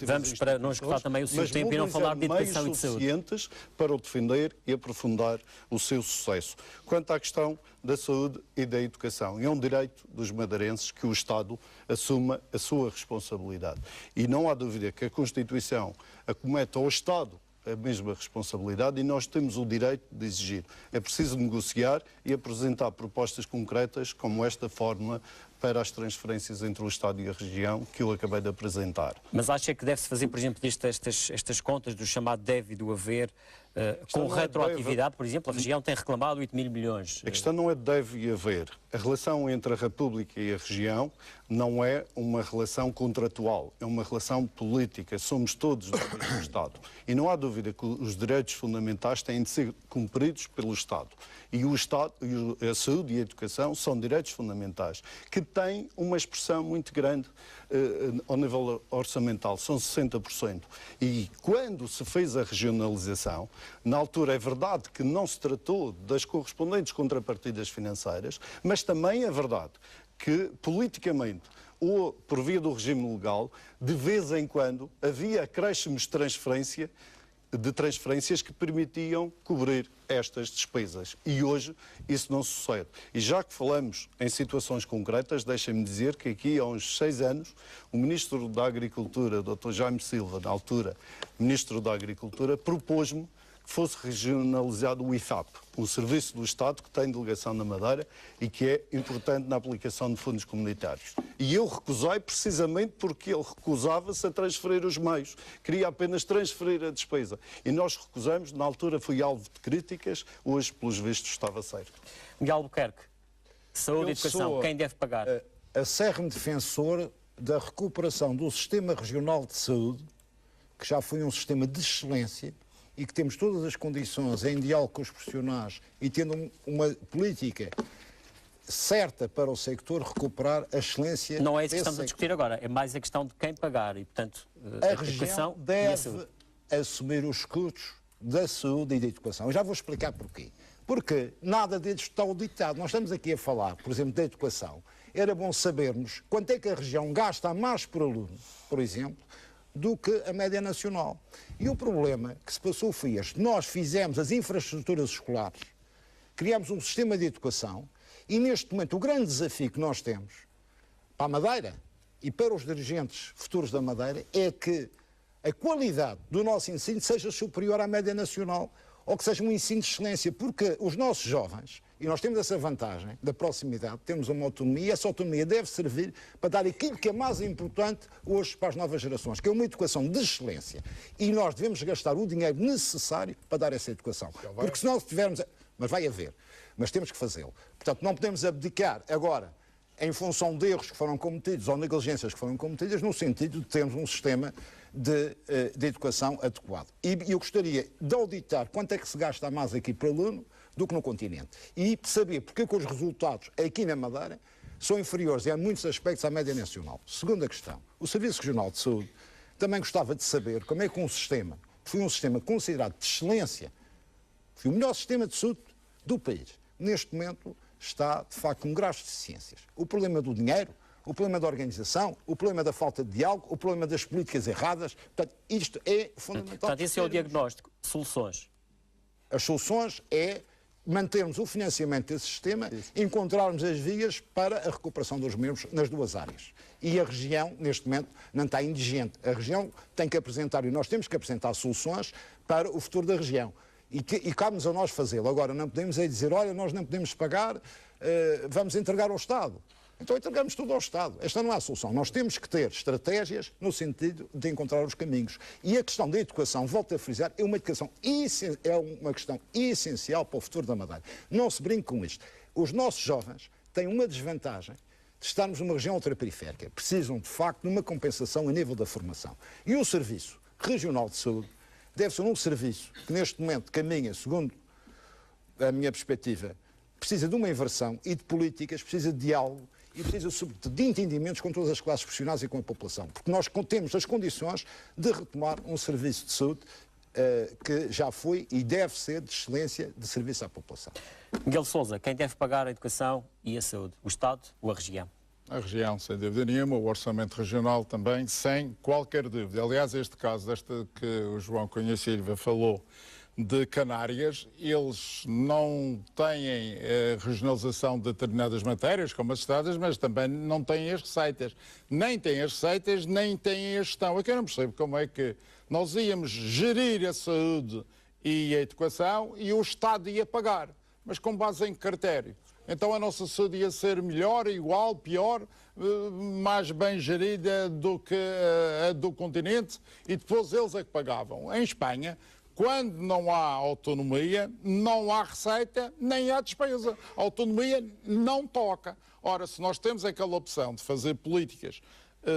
S7: vamos para não escutar também o seu tempo e não falar de educação e de saúde.
S4: Suficientes para o defender e aprofundar o seu sucesso. Quanto à questão da saúde e da educação, é um direito dos madeirenses que o Estado assuma a sua responsabilidade. E não há dúvida que a Constituição acomete ao Estado a mesma responsabilidade e nós temos o direito de exigir. É preciso negociar e apresentar propostas concretas como esta fórmula para as transferências entre o Estado e a região que eu acabei de apresentar.
S7: Mas acha que deve-se fazer, por exemplo, estas contas do chamado deve e do haver com retroatividade? Por exemplo, a região tem reclamado 8 mil milhões.
S4: A questão não é deve e haver. A relação entre a República e a região não é uma relação contratual, é uma relação política. Somos todos do mesmo Estado. E não há dúvida que os direitos fundamentais têm de ser cumpridos pelo Estado. E o Estado, a saúde e a educação são direitos fundamentais que têm uma expressão muito grande ao nível orçamental, são 60%. E quando se fez a regionalização, na altura é verdade que não se tratou das correspondentes contrapartidas financeiras, mas também é verdade que politicamente ou por via do regime legal, de vez em quando havia acréscimos de transferências que permitiam cobrir estas despesas. E hoje isso não sucede. E já que falamos em situações concretas, deixem-me dizer que aqui há uns 6 anos, o Ministro da Agricultura, Dr. Jaime Silva, na altura Ministro da Agricultura, propôs-me que fosse regionalizado o IFAP, um serviço do Estado que tem delegação na Madeira e que é importante na aplicação de fundos comunitários. E eu recusei precisamente porque ele recusava-se a transferir os meios, queria apenas transferir a despesa. E nós recusamos, na altura fui alvo de críticas, hoje, pelos vistos, estava certo.
S7: Miguel Albuquerque, saúde e educação, quem deve pagar?
S5: Acérrimo defensor da recuperação do sistema regional de saúde, que já foi um sistema de excelência, e que temos todas as condições em diálogo com os profissionais e tendo uma política certa para o sector recuperar a excelência.
S7: Não é isso que estamos a discutir agora, é mais a questão de quem pagar e, portanto,
S5: a região deve assumir os custos da saúde e da educação. Eu já vou explicar porquê. Porque nada deles está auditado. Nós estamos aqui a falar, por exemplo, da educação. Era bom sabermos quanto é que a região gasta a mais por aluno, por exemplo, do que a média nacional. E o problema que se passou foi este. Nós fizemos as infraestruturas escolares, criamos um sistema de educação e, neste momento, o grande desafio que nós temos para a Madeira e para os dirigentes futuros da Madeira é que a qualidade do nosso ensino seja superior à média nacional ou que seja um ensino de excelência, porque os nossos jovens, e nós temos essa vantagem da proximidade, temos uma autonomia, e essa autonomia deve servir para dar aquilo que é mais importante hoje para as novas gerações, que é uma educação de excelência. E nós devemos gastar o dinheiro necessário para dar essa educação. Porque se nós tivermos... Mas vai haver. Mas temos que fazê-lo. Portanto, não podemos abdicar agora em função de erros que foram cometidos ou negligências que foram cometidas, no sentido de termos um sistema de educação adequado. E eu gostaria de auditar quanto é que se gasta mais aqui por aluno do que no continente. E saber porque é que os resultados aqui na Madeira são inferiores em muitos aspectos à média nacional. Segunda questão, o Serviço Regional de Saúde também gostava de saber como é que um sistema, que foi um sistema considerado de excelência, foi o melhor sistema de saúde do país, neste momento está, de facto, com graves deficiências. O problema do dinheiro, o problema da organização, o problema da falta de diálogo, o problema das políticas erradas. Portanto, isto é fundamental.
S7: Portanto, esse é o diagnóstico. Soluções?
S5: As soluções é mantermos o financiamento desse sistema, encontrarmos as vias para a recuperação dos membros nas duas áreas. E a região, neste momento, não está indigente. A região tem que apresentar, e nós temos que apresentar soluções para o futuro da região. E cabe-nos a nós fazê-lo. Agora, não podemos aí dizer, olha, nós não podemos pagar, vamos entregar ao Estado. Então entregamos tudo ao Estado. Esta não é a solução. Nós temos que ter estratégias no sentido de encontrar os caminhos. E a questão da educação, volto a frisar, é uma questão essencial para o futuro da Madeira. Não se brinque com isto. Os nossos jovens têm uma desvantagem de estarmos numa região ultraperiférica. Precisam, de facto, de uma compensação a nível da formação. E o Serviço Regional de Saúde deve ser um serviço que, neste momento, caminha, segundo a minha perspectiva, precisa de uma inversão e de políticas, precisa de diálogo e precisa, sobretudo, de entendimentos com todas as classes profissionais e com a população. Porque nós temos as condições de retomar um serviço de saúde que já foi e deve ser de excelência de serviço à população.
S7: Miguel Sousa, quem deve pagar a educação e a saúde? O Estado ou a região?
S6: A região, sem dúvida nenhuma, o orçamento regional também, sem qualquer dúvida. Aliás, este caso, que o João Cunha Silva falou, de Canárias, eles não têm regionalização de determinadas matérias, como as estradas, mas também não têm as receitas. Nem têm as receitas, nem têm a gestão. Aqui eu não percebo como é que nós íamos gerir a saúde e a educação e o Estado ia pagar, mas com base em que critério? Então a nossa saúde ia ser melhor, igual, pior, mais bem gerida do que a do continente e depois eles é que pagavam. Em Espanha, quando não há autonomia, não há receita, nem há despesa. A autonomia não toca. Ora, se nós temos aquela opção de fazer políticas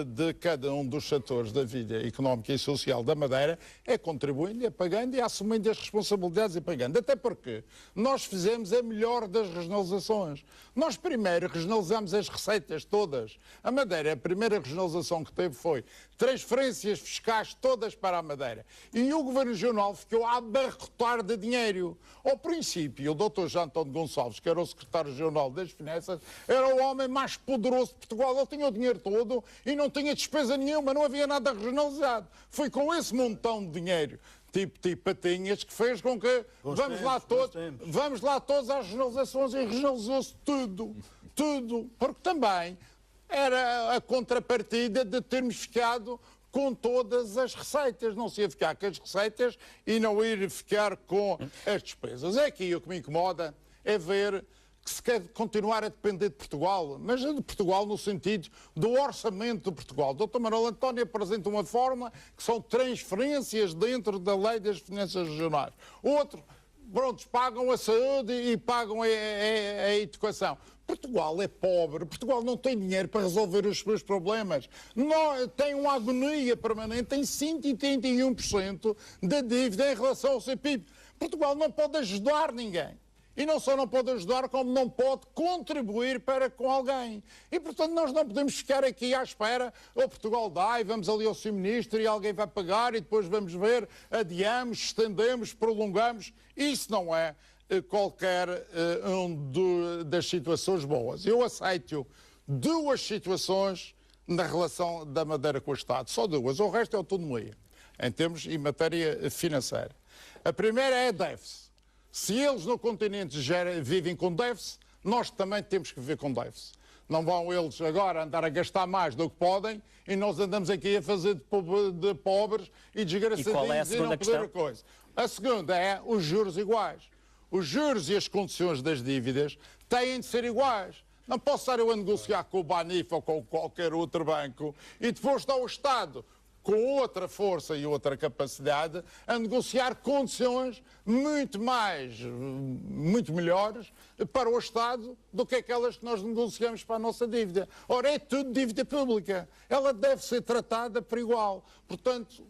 S6: de cada um dos setores da vida económica e social da Madeira, é contribuindo, é pagando e assumindo as responsabilidades e pagando. Até porque nós fizemos a melhor das regionalizações. Nós primeiro regionalizamos as receitas todas. A Madeira, a primeira regionalização que teve foi transferências fiscais todas para a Madeira. E o Governo Regional ficou a abarrotar de dinheiro. Ao princípio, o Dr. João António Gonçalves, que era o Secretário Regional das Finanças, era o homem mais poderoso de Portugal. Ele tinha o dinheiro todo e não tinha despesa nenhuma, não havia nada regionalizado. Foi com esse montão de dinheiro, tipo patinhas, que fez com que vamos lá todos às regionalizações e regionalizou-se tudo. Porque também era a contrapartida de termos ficado com todas as receitas. Não se ia ficar com as receitas e não ir ficar com as despesas. É aqui o que me incomoda, é ver que se quer continuar a depender de Portugal, mas de Portugal no sentido do orçamento de Portugal. O Dr. Manuel António apresenta uma fórmula que são transferências dentro da lei das finanças regionais. Outro, pronto, pagam a saúde e pagam a educação. Portugal é pobre, Portugal não tem dinheiro para resolver os seus problemas. Não, tem uma agonia permanente, tem 131% da dívida em relação ao seu PIB. Portugal não pode ajudar ninguém. E não só não pode ajudar, como não pode contribuir para com alguém. E, portanto, nós não podemos ficar aqui à espera. Ou Portugal dá e vamos ali ao seu ministro e alguém vai pagar e depois vamos ver, adiamos, estendemos, prolongamos. Isso não é qualquer das situações boas. Eu aceito duas situações na relação da Madeira com o Estado. Só duas. O resto é autonomia, em termos e matéria financeira. A primeira é a déficit. Se eles no continente vivem com déficit, nós também temos que viver com déficit. Não vão eles agora andar a gastar mais do que podem e nós andamos aqui a fazer de pobres e desgraçadinhos e não poder a coisa. A segunda é os juros iguais. Os juros e as condições das dívidas têm de ser iguais. Não posso estar eu a negociar com o Banif ou com qualquer outro banco e depois está o Estado com outra força e outra capacidade a negociar condições muito melhores para o Estado do que aquelas que nós negociamos para a nossa dívida. Ora, é tudo dívida pública. Ela deve ser tratada por igual. Portanto,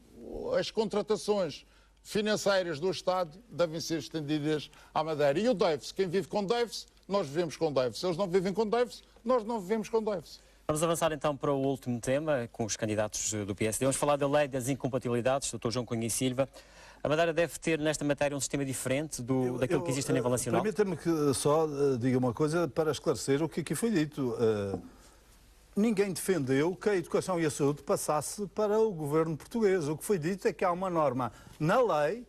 S6: as contratações financeiras do Estado devem ser estendidas à Madeira. E o déficit, quem vive com déficit, nós vivemos com déficit. Se eles não vivem com déficit, nós não vivemos com déficit.
S7: Vamos avançar então para o último tema, com os candidatos do PSD. Vamos falar da lei das incompatibilidades, Dr. João Cunha e Silva. A Madeira deve ter nesta matéria um sistema diferente daquilo que existe a nível nacional?
S8: Permita-me que só diga uma coisa para esclarecer o que aqui foi dito. Ninguém defendeu que a educação e a saúde passasse para o governo português. O que foi dito é que há uma norma na lei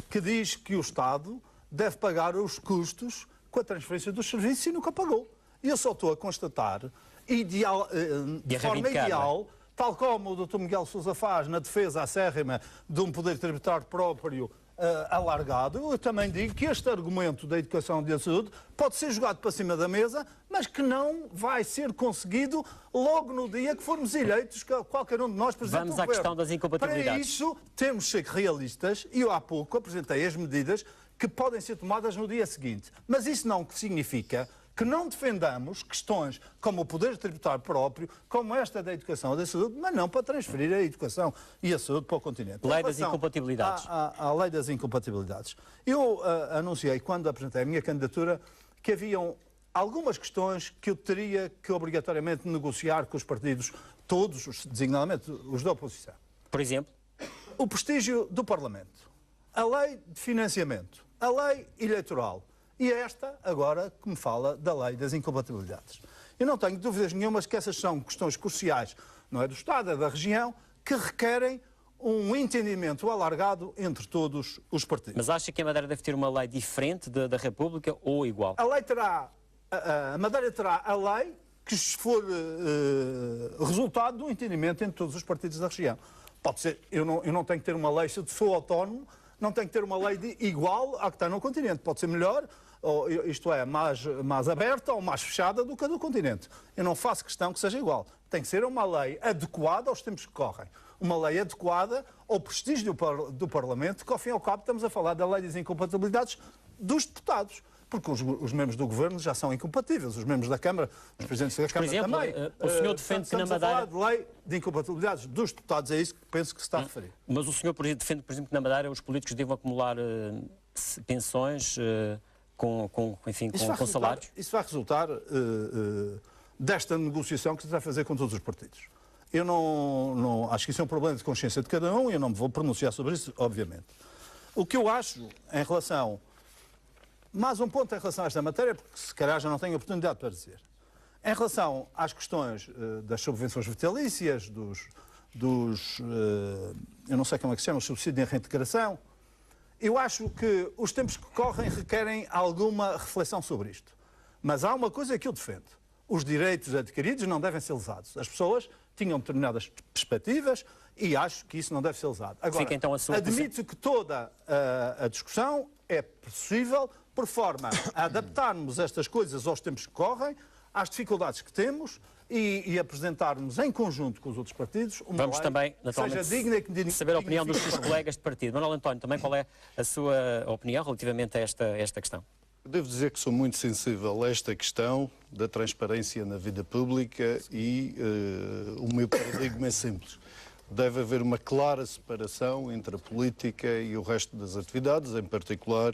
S8: que diz que o Estado deve pagar os custos com a transferência dos serviços e nunca pagou. E eu só estou a constatar, de forma ideal, tal como o Dr. Miguel Sousa faz na defesa acérrima de um poder tributário próprio alargado, eu também digo que este argumento da educação e da saúde pode ser jogado para cima da mesa, mas que não vai ser conseguido logo no dia que formos eleitos, qualquer um de nós presidente do governo.
S7: Vamos à questão das incompatibilidades.
S8: Para isso, temos de ser realistas, e eu há pouco apresentei as medidas que podem ser tomadas no dia seguinte. Mas isso não significa que não defendamos questões como o poder tributário próprio, como esta da educação e da saúde, mas não para transferir a educação e a saúde para o continente.
S7: Lei das incompatibilidades.
S8: A lei das incompatibilidades. Eu anunciei, quando apresentei a minha candidatura, que haviam algumas questões que eu teria que obrigatoriamente negociar com os partidos, todos, designadamente os da oposição.
S7: Por exemplo?
S8: O prestígio do Parlamento, a lei de financiamento, a lei eleitoral. E esta, agora, que me fala da lei das incompatibilidades. Eu não tenho dúvidas nenhumas que essas são questões cruciais, não é do Estado, é da região, que requerem um entendimento alargado entre todos os partidos.
S7: Mas acha que a Madeira deve ter uma lei diferente da República ou igual?
S8: A lei terá, a Madeira terá a lei que for resultado do entendimento entre todos os partidos da região. Pode ser, eu não tenho que ter uma lei, se eu sou autónomo, não tenho que ter uma lei igual à que está no continente. Pode ser melhor, ou, isto é, mais aberta ou mais fechada do que a do continente. Eu não faço questão que seja igual. Tem que ser uma lei adequada aos tempos que correm. Uma lei adequada ao prestígio do Parlamento, que ao fim e ao cabo estamos a falar da lei das incompatibilidades dos deputados. Porque os membros do Governo já são incompatíveis, os membros da Câmara, os presidentes da Câmara também.
S7: O senhor defende que na Madeira...
S8: Estamos a falar de lei de incompatibilidades dos deputados, é isso que penso que se está a referir.
S7: Mas o senhor defende, por exemplo, que na Madeira os políticos devam acumular pensões com salários?
S8: Isso vai resultar desta negociação que se vai fazer com todos os partidos. Eu não acho que isso é um problema de consciência de cada um e eu não me vou pronunciar sobre isso, obviamente. O que eu acho em relação... Mais um ponto em relação a esta matéria, porque se calhar já não tenho oportunidade para dizer. Em relação às questões das subvenções vitalícias, eu não sei como é que se chama, o subsídio de reintegração, eu acho que os tempos que correm requerem alguma reflexão sobre isto. Mas há uma coisa que eu defendo. Os direitos adquiridos não devem ser lesados. As pessoas tinham determinadas perspectivas e acho que isso não deve ser lesado. Agora,
S7: fica então a sua
S8: admito que toda a discussão é possível por forma a adaptarmos estas coisas aos tempos que correm, às dificuldades que temos e apresentarmos em conjunto com os outros partidos uma
S7: Vamos
S8: lei
S7: também,
S8: que seja digna e que
S7: saber a opinião dos seus colegas de partido. Manuel António, também qual é a sua opinião relativamente a esta questão?
S4: Devo dizer que sou muito sensível a esta questão da transparência na vida pública e o meu paradigma é simples. Deve haver uma clara separação entre a política e o resto das atividades, em particular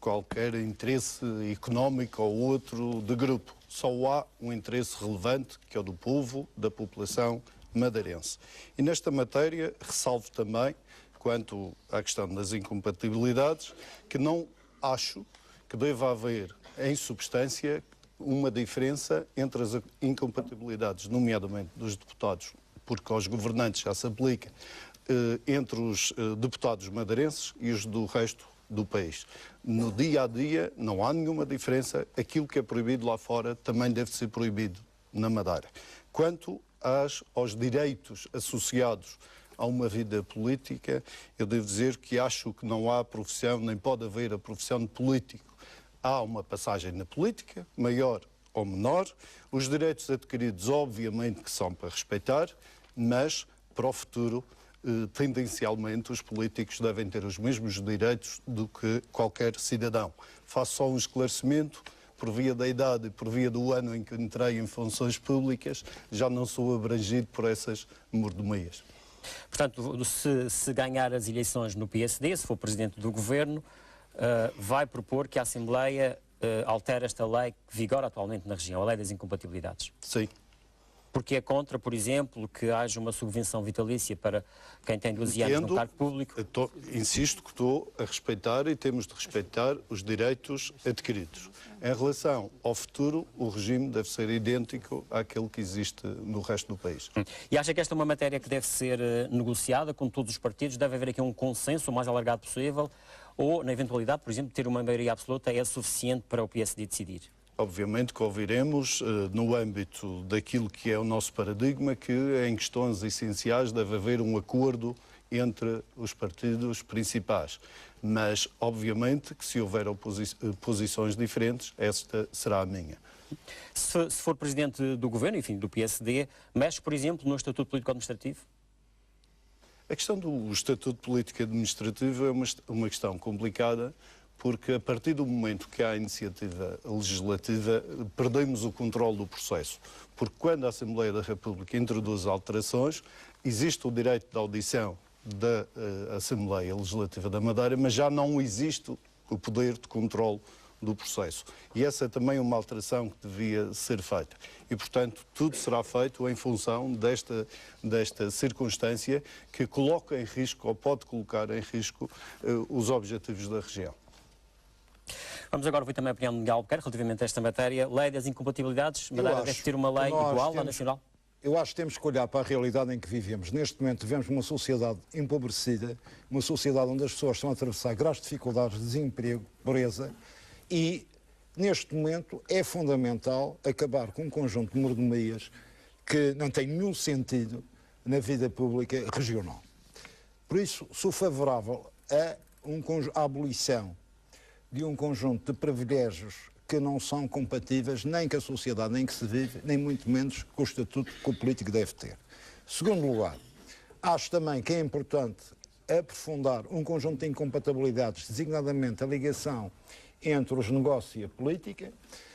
S4: qualquer interesse económico ou outro de grupo. Só há um interesse relevante, que é o do povo, da população madeirense. E nesta matéria, ressalvo também, quanto à questão das incompatibilidades, que não acho que deva haver, em substância, uma diferença entre as incompatibilidades, nomeadamente dos deputados, porque aos governantes já se aplica, entre os deputados madeirenses e os do resto do país. No dia a dia não há nenhuma diferença. Aquilo que é proibido lá fora também deve ser proibido na Madeira. Quanto aos direitos associados a uma vida política, eu devo dizer que acho que não há profissão, nem pode haver a profissão de político. Há uma passagem na política, maior ou menor. Os direitos adquiridos, obviamente, que são para respeitar, mas para o futuro, tendencialmente, os políticos devem ter os mesmos direitos do que qualquer cidadão. Faço só um esclarecimento. Por via da idade e por via do ano em que entrei em funções públicas, já não sou abrangido por essas mordomias.
S7: Portanto, se ganhar as eleições no PSD, se for presidente do governo, vai propor que a Assembleia altere esta lei que vigora atualmente na região, a lei das incompatibilidades.
S4: Sim.
S7: Porque é contra, por exemplo, que haja uma subvenção vitalícia para quem tem 12 anos no cargo público?
S4: Insisto que estou a respeitar e temos de respeitar os direitos adquiridos. Em relação ao futuro, o regime deve ser idêntico àquele que existe no resto do país.
S7: E acha que esta é uma matéria que deve ser negociada com todos os partidos? Deve haver aqui um consenso o mais alargado possível? Ou, na eventualidade, por exemplo, ter uma maioria absoluta é suficiente para o PSD decidir?
S4: Obviamente que ouviremos, no âmbito daquilo que é o nosso paradigma, que em questões essenciais deve haver um acordo entre os partidos principais. Mas, obviamente, que se houver posições diferentes, esta será a minha.
S7: Se for presidente do governo, enfim, do PSD, mexe, por exemplo, no Estatuto Político-Administrativo?
S4: A questão do Estatuto Político-Administrativo é uma questão complicada, porque a partir do momento que há a iniciativa legislativa, perdemos o controle do processo. Porque quando a Assembleia da República introduz alterações, existe o direito de audição da Assembleia Legislativa da Madeira, mas já não existe o poder de controle do processo. E essa é também uma alteração que devia ser feita. E, portanto, tudo será feito em função desta circunstância que coloca em risco, ou pode colocar em risco, os objetivos da região.
S7: Vamos agora ouvir também a opinião de Miguel Albuquerque relativamente a esta matéria. Lei das incompatibilidades. Madeira deve ter uma lei igual à nacional?
S5: Eu acho que temos que olhar para a realidade em que vivemos. Neste momento vivemos uma sociedade empobrecida, uma sociedade onde as pessoas estão a atravessar graves dificuldades de desemprego, pobreza, e neste momento é fundamental acabar com um conjunto de mordomias que não tem nenhum sentido na vida pública regional. Por isso, sou favorável à abolição de um conjunto de privilégios que não são compatíveis nem com a sociedade em que se vive, nem muito menos com o estatuto que o político deve ter. Segundo lugar, acho também que é importante aprofundar um conjunto de incompatibilidades, designadamente a ligação entre os negócios e a política,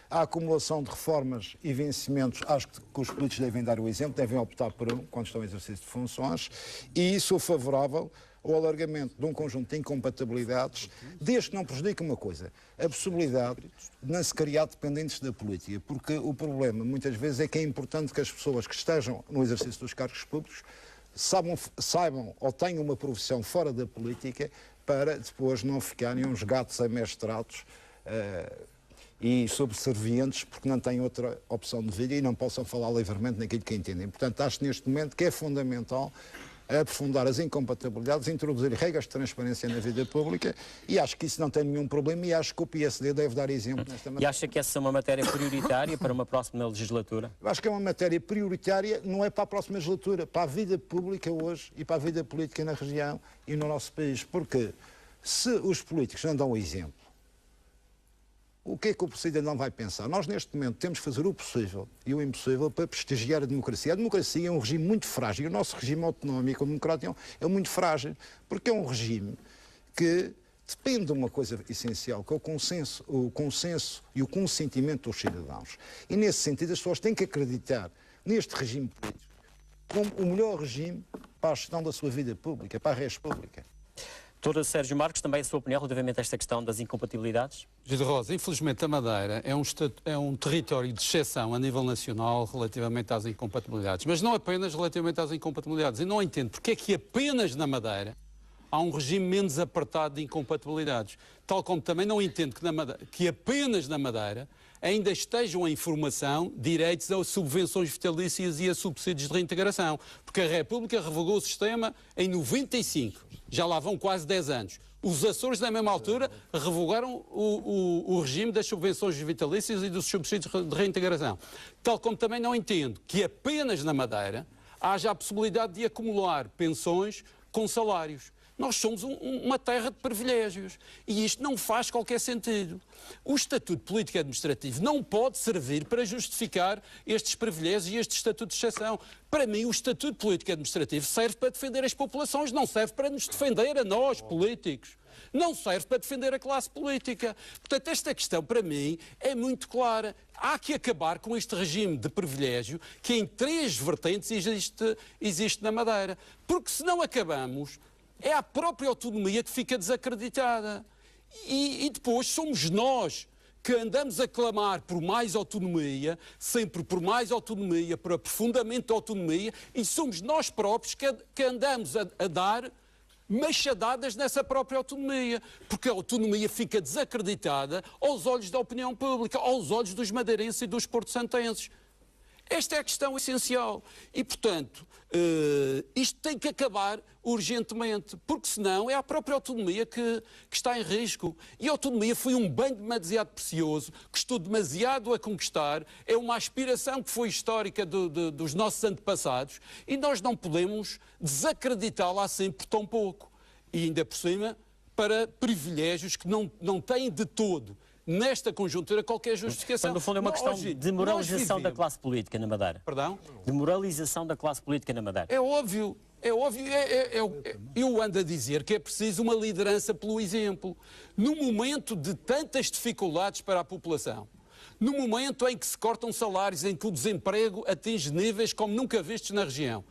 S5: a acumulação de reformas e vencimentos. Acho que os políticos devem dar o exemplo, devem optar por um quando estão em exercício de funções, e sou favorável ao alargamento de um conjunto de incompatibilidades, desde que não prejudique uma coisa, a possibilidade de não se criar dependentes da política, porque o problema muitas vezes é que é importante que as pessoas que estejam no exercício dos cargos públicos saibam ou tenham uma profissão fora da política para depois não ficarem uns gatos amestrados e subservientes porque não têm outra opção de vida e não possam falar livremente naquilo que entendem. Portanto, acho neste momento que é fundamental aprofundar as incompatibilidades, introduzir regras de transparência na vida pública, e acho que isso não tem nenhum problema, e acho que o PSD deve dar exemplo nesta matéria.
S7: E acha que essa é uma matéria prioritária para uma próxima legislatura?
S5: Eu acho que é uma matéria prioritária, não é para a próxima legislatura, para a vida pública hoje e para a vida política na região e no nosso país. Porque se os políticos não dão o exemplo, o que é que o cidadão vai pensar? Nós, neste momento, temos que fazer o possível e o impossível para prestigiar a democracia. A democracia é um regime muito frágil. O nosso regime autonómico, democrático, é muito frágil, porque é um regime que depende de uma coisa essencial, que é o consenso e o consentimento dos cidadãos. E, nesse sentido, as pessoas têm que acreditar neste regime político como o melhor regime para a gestão da sua vida pública, para a res pública.
S7: Doutor Sérgio Marques, também a sua opinião relativamente a esta questão das incompatibilidades?
S3: Gil Rosa, infelizmente a Madeira é um território de exceção a nível nacional relativamente às incompatibilidades, mas não apenas relativamente às incompatibilidades. Eu não entendo porque é que apenas na Madeira há um regime menos apertado de incompatibilidades. Tal como também não entendo que apenas na Madeira ainda estejam em formação direitos a subvenções vitalícias e a subsídios de reintegração. Porque a República revogou o sistema em 95, já lá vão quase 10 anos. Os Açores, na mesma altura, revogaram o regime das subvenções vitalícias e dos subsídios de reintegração. Tal como também não entendo que apenas na Madeira haja a possibilidade de acumular pensões com salários. Nós somos uma terra de privilégios e isto não faz qualquer sentido. O Estatuto Político Administrativo não pode servir para justificar estes privilégios e este Estatuto de Exceção. Para mim, o Estatuto Político Administrativo serve para defender as populações, não serve para nos defender a nós, políticos. Não serve para defender a classe política. Portanto, esta questão, para mim, é muito clara. Há que acabar com este regime de privilégio que em 3 vertentes existe na Madeira. Porque se não acabamos, é a própria autonomia que fica desacreditada. E depois somos nós que andamos a clamar por mais autonomia, sempre por mais autonomia, por aprofundamento da autonomia, e somos nós próprios que andamos a dar machadadas nessa própria autonomia, porque a autonomia fica desacreditada aos olhos da opinião pública, aos olhos dos madeirenses e dos porto-santenses. Esta é a questão essencial. E, portanto, isto tem que acabar urgentemente, porque senão é a própria autonomia que está em risco. E a autonomia foi um bem demasiado precioso, custou demasiado a conquistar, é uma aspiração que foi histórica dos nossos antepassados e nós não podemos desacreditá-la assim por tão pouco. E ainda por cima, para privilégios que não têm de todo, nesta conjuntura, qualquer justificação.
S7: Mas, no fundo, é uma questão de moralização da classe política na Madeira.
S3: Perdão?
S7: De moralização da classe política na Madeira.
S3: É óbvio. Eu ando a dizer que é preciso uma liderança pelo exemplo. No momento de tantas dificuldades para a população, no momento em que se cortam salários, em que o desemprego atinge níveis como nunca vistos na região,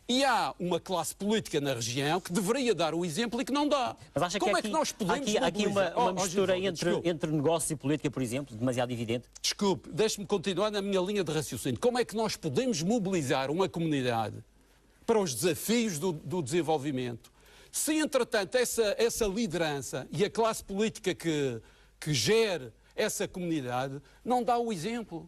S3: e há uma classe política na região que deveria dar o exemplo e que não dá.
S7: Mas acha
S3: Como
S7: que
S3: é que nós podemos
S7: há aqui uma mistura
S3: Gilberto,
S7: entre negócio e política, por exemplo, demasiado evidente?
S3: Desculpe, deixe-me continuar na minha linha de raciocínio. Como é que nós podemos mobilizar uma comunidade para os desafios do desenvolvimento se, entretanto, essa liderança e a classe política que gere essa comunidade não dá o exemplo?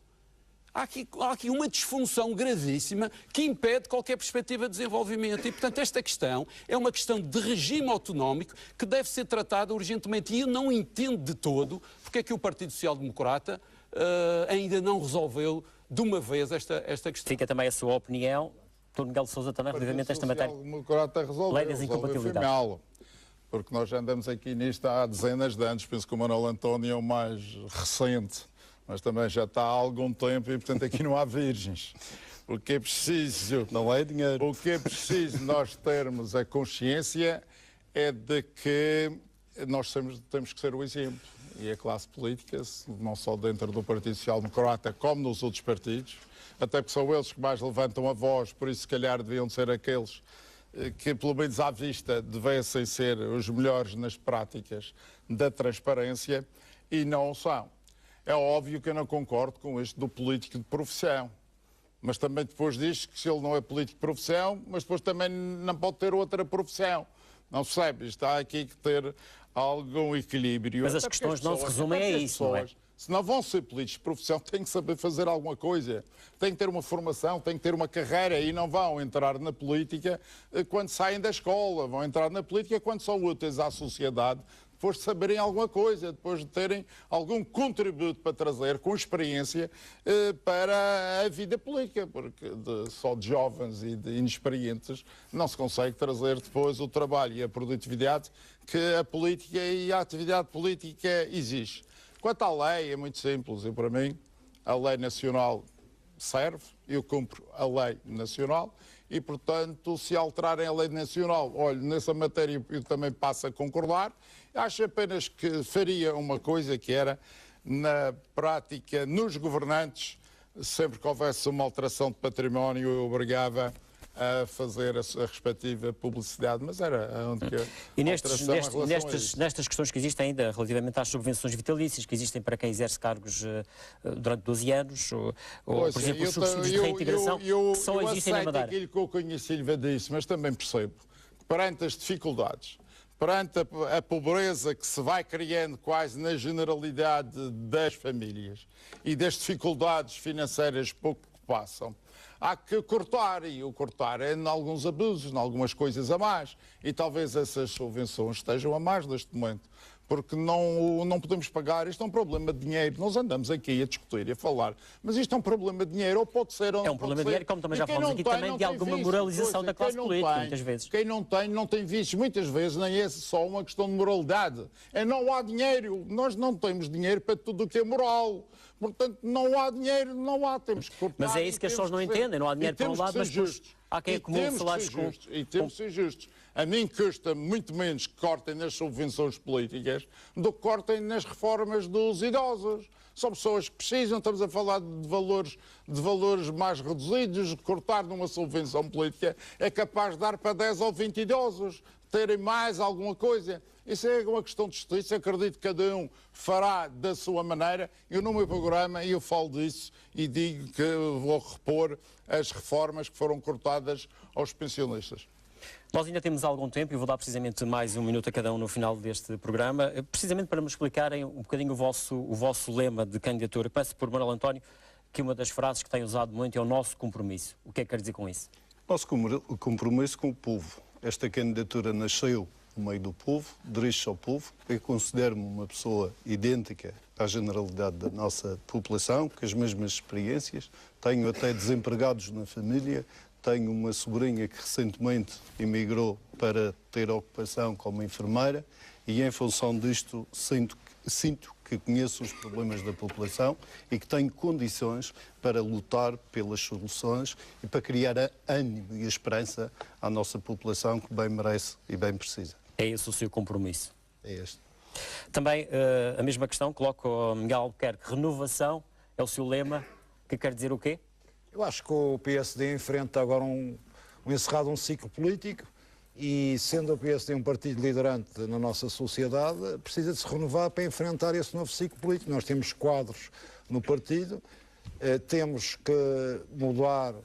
S3: Há aqui uma disfunção gravíssima que impede qualquer perspectiva de desenvolvimento. E, portanto, esta questão é uma questão de regime autonómico que deve ser tratada urgentemente. E eu não entendo de todo porque é que o Partido Social Democrata ainda não resolveu de uma vez esta questão.
S7: Fica também a sua opinião, Dr. Miguel de Sousa, também relativamente a esta matéria.
S6: O Democrata resolveu,
S7: Lei das incompatibilidades.
S6: Porque nós já andamos aqui nisto há dezenas de anos. Penso que o Manuel António é o mais recente, mas também já está há algum tempo e, portanto, aqui não há virgens. O que é preciso...
S4: Não é dinheiro.
S6: O que é preciso nós termos a consciência é de que nós temos que ser o exemplo. E a classe política, não só dentro do Partido Social Democrata, como nos outros partidos, até porque são eles que mais levantam a voz, por isso, se calhar, deviam ser aqueles que, pelo menos à vista, devessem ser os melhores nas práticas da transparência, e não o são. É óbvio que eu não concordo com isto do político de profissão. Mas também depois diz que se ele não é político de profissão, mas depois também não pode ter outra profissão. Não se sabe, está aqui que ter algum equilíbrio.
S7: Mas as questões não se resumem a isso, não é?
S6: Se não vão ser políticos de profissão, têm que saber fazer alguma coisa. Têm que ter uma formação, têm que ter uma carreira e não vão entrar na política quando saem da escola. Vão entrar na política quando são úteis à sociedade, depois de saberem alguma coisa, depois de terem algum contributo para trazer, com experiência, para a vida política, porque só de jovens e de inexperientes não se consegue trazer depois o trabalho e a produtividade que a política e a atividade política exige. Quanto à lei, é muito simples. E para mim, a lei nacional serve, eu cumpro a lei nacional e, portanto, se alterarem a lei nacional, olha, nessa matéria eu também passo a concordar. Acho apenas que faria uma coisa que era, na prática, nos governantes, sempre que houvesse uma alteração de património, eu obrigava a fazer a respectiva publicidade, mas era a única
S7: E
S6: nestas
S7: questões que existem ainda, relativamente às subvenções vitalícias, que existem para quem exerce cargos durante 12 anos, ou por exemplo, os subsídios de reintegração, que só existem na Madeira.
S6: Aquilo que o Cunha Silva disse, mas também percebo que perante as dificuldades perante a pobreza que se vai criando quase na generalidade das famílias e das dificuldades financeiras pouco que passam, há que cortar, e o cortar é em alguns abusos, em algumas coisas a mais, e talvez essas subvenções estejam a mais neste momento, porque não podemos pagar. Isto é um problema de dinheiro. Nós andamos aqui a discutir e a falar, mas isto é um problema de dinheiro, ou pode ser ou não.
S7: É um problema de dinheiro, como também já falamos aqui, também de alguma moralização da classe política, muitas vezes.
S6: Quem não tem vícios, muitas vezes nem é só uma questão de moralidade. É não há dinheiro. Nós não temos dinheiro para tudo o que é moral. Portanto, não há dinheiro, não há, temos que cortar.
S7: Mas é isso que as pessoas não entendem, não há dinheiro para um lado, mas depois há quem acumule salários com...
S6: E temos que ser justos. A mim custa muito menos que cortem nas subvenções políticas do que cortem nas reformas dos idosos. São pessoas que precisam, estamos a falar de valores mais reduzidos. Cortar numa subvenção política é capaz de dar para 10 ou 20 idosos terem mais alguma coisa. Isso é uma questão de justiça. Acredito que cada um fará da sua maneira. Eu, no meu programa, eu falo disso e digo que vou repor as reformas que foram cortadas aos pensionistas.
S7: Nós ainda temos algum tempo e vou dar precisamente mais um minuto a cada um no final deste programa, precisamente para me explicarem um bocadinho o vosso lema de candidatura. Peço por Manuel António, que uma das frases que tem usado muito é o nosso compromisso. O que é que quer dizer com isso?
S4: Nosso compromisso com o povo. Esta candidatura nasceu no meio do povo, dirige-se ao povo. Eu considero-me uma pessoa idêntica à generalidade da nossa população, com as mesmas experiências. Tenho até desempregados na família. Tenho uma sobrinha que recentemente emigrou para ter ocupação como enfermeira e, em função disto, sinto que conheço os problemas da população e que tenho condições para lutar pelas soluções e para criar ânimo e esperança à nossa população, que bem merece e bem precisa.
S7: É esse o seu compromisso?
S4: É este.
S7: Também a mesma questão, coloco ao Miguel Albuquerque. Renovação é o seu lema, que quer dizer o quê?
S5: Eu acho que o PSD enfrenta agora encerrado um ciclo político e, sendo o PSD um partido liderante na nossa sociedade, precisa de se renovar para enfrentar esse novo ciclo político. Nós temos quadros no partido, temos que mudar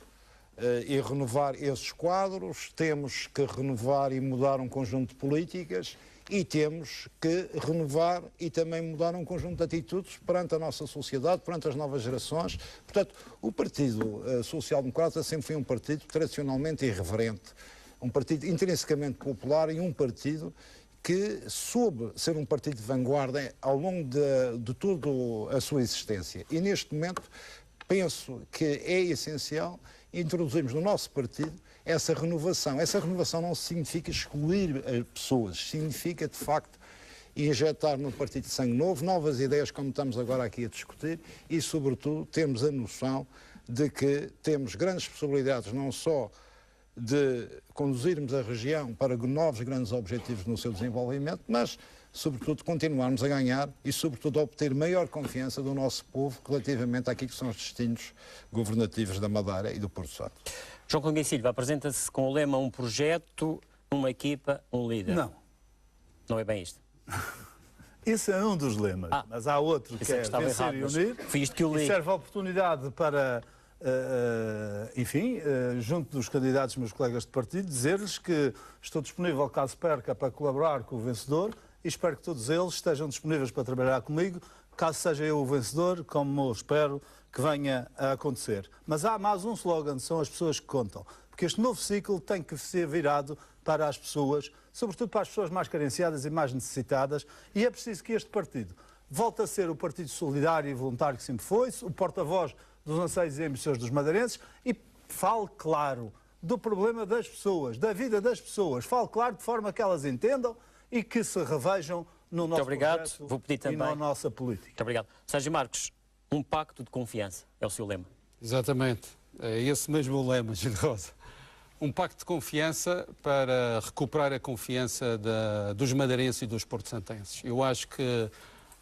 S5: e renovar esses quadros, temos que renovar e mudar um conjunto de políticas e temos que renovar e também mudar um conjunto de atitudes perante a nossa sociedade, perante as novas gerações. Portanto, o Partido Social Democrata sempre foi um partido tradicionalmente irreverente, um partido intrinsecamente popular e um partido que soube ser um partido de vanguarda ao longo de toda a sua existência. E neste momento penso que é essencial introduzirmos no nosso partido essa renovação. Essa renovação não significa excluir pessoas, significa, de facto, injetar no partido sangue novo, novas ideias, como estamos agora aqui a discutir, e, sobretudo, termos a noção de que temos grandes possibilidades não só de conduzirmos a região para novos grandes objetivos no seu desenvolvimento, mas, sobretudo, continuarmos a ganhar e, sobretudo, a obter maior confiança do nosso povo relativamente àquilo que são os destinos governativos da Madeira e do Porto Santo.
S7: João Cunha Silva apresenta-se com o lema um projeto, uma equipa, um líder.
S8: Não.
S7: Não é bem isto?
S8: Esse é um dos lemas, mas há outro que é vencer e unir.
S7: Foi isto que eu li.
S8: E serve a oportunidade para, junto dos candidatos, meus colegas de partido, dizer-lhes que estou disponível, caso perca, para colaborar com o vencedor e espero que todos eles estejam disponíveis para trabalhar comigo, caso seja eu o vencedor, como eu espero que venha a acontecer. Mas há mais um slogan, são as pessoas que contam. Porque este novo ciclo tem que ser virado para as pessoas, sobretudo para as pessoas mais carenciadas e mais necessitadas, e é preciso que este partido volte a ser o partido solidário e voluntário que sempre foi, o porta-voz dos anseios e ambições dos madeirenses, e fale claro do problema das pessoas, da vida das pessoas, fale claro de forma que elas entendam e que se revejam no nosso projeto.
S7: Vou pedir também.
S8: E na nossa política.
S7: Muito obrigado. Sérgio Marcos, um pacto de confiança é o seu lema.
S3: Exatamente. É esse mesmo o lema, Generosa. Um pacto de confiança para recuperar a confiança dos madeirenses e dos porto-santenses. Eu acho que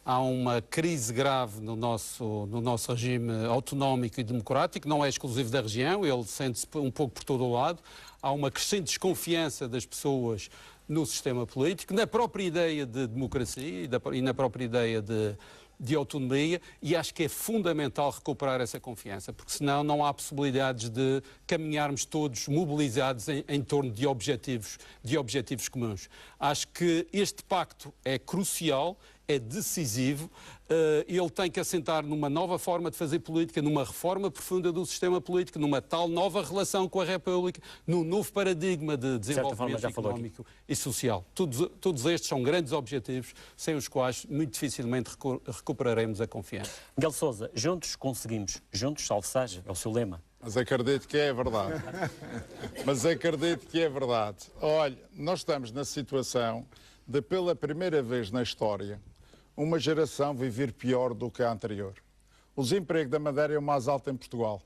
S3: há uma crise grave no nosso regime autonómico e democrático, não é exclusivo da região, ele sente-se um pouco por todo o lado. Há uma crescente desconfiança das pessoas no sistema político, na própria ideia de democracia e na própria ideia de autonomia, e acho que é fundamental recuperar essa confiança, porque senão não há possibilidades de caminharmos todos mobilizados em torno de objetivos comuns. Acho que este pacto é crucial, é decisivo, ele tem que assentar numa nova forma de fazer política, numa reforma profunda do sistema político, numa tal nova relação com a República, num novo paradigma de desenvolvimento económico e social. Todos estes são grandes objetivos, sem os quais muito dificilmente recuperaremos a confiança.
S7: Miguel Sousa, juntos conseguimos, juntos salve seja, é o seu lema.
S6: Mas acredito que é verdade. Mas acredito que é verdade. Olha, nós estamos na situação de, pela primeira vez na história, uma geração viver pior do que a anterior. O desemprego da Madeira é o mais alto em Portugal.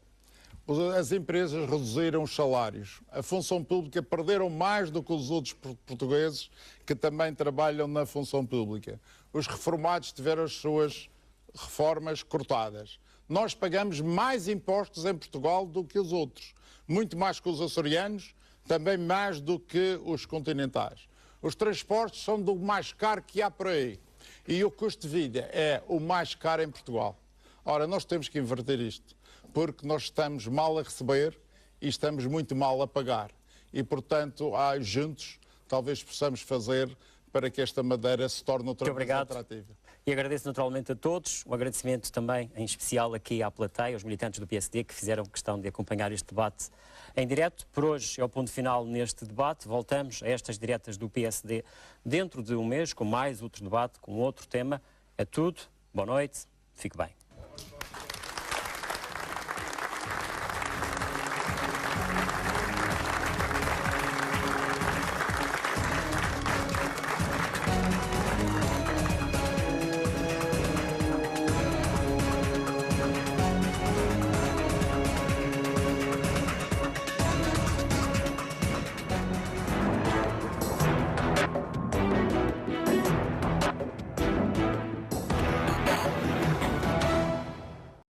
S6: As empresas reduziram os salários. A função pública perderam mais do que os outros portugueses que também trabalham na função pública. Os reformados tiveram as suas reformas cortadas. Nós pagamos mais impostos em Portugal do que os outros. Muito mais que os açorianos, também mais do que os continentais. Os transportes são do mais caro que há por aí. E o custo de vida é o mais caro em Portugal. Ora, nós temos que inverter isto, porque nós estamos mal a receber e estamos muito mal a pagar. E, portanto, juntos, talvez possamos fazer para que esta Madeira se torne outra vez atrativa.
S7: E agradeço naturalmente a todos, um agradecimento também, em especial aqui à plateia, aos militantes do PSD que fizeram questão de acompanhar este debate em direto. Por hoje é o ponto final neste debate. Voltamos a estas diretas do PSD dentro de um mês com mais outro debate, com outro tema. É tudo. Boa noite. Fique bem.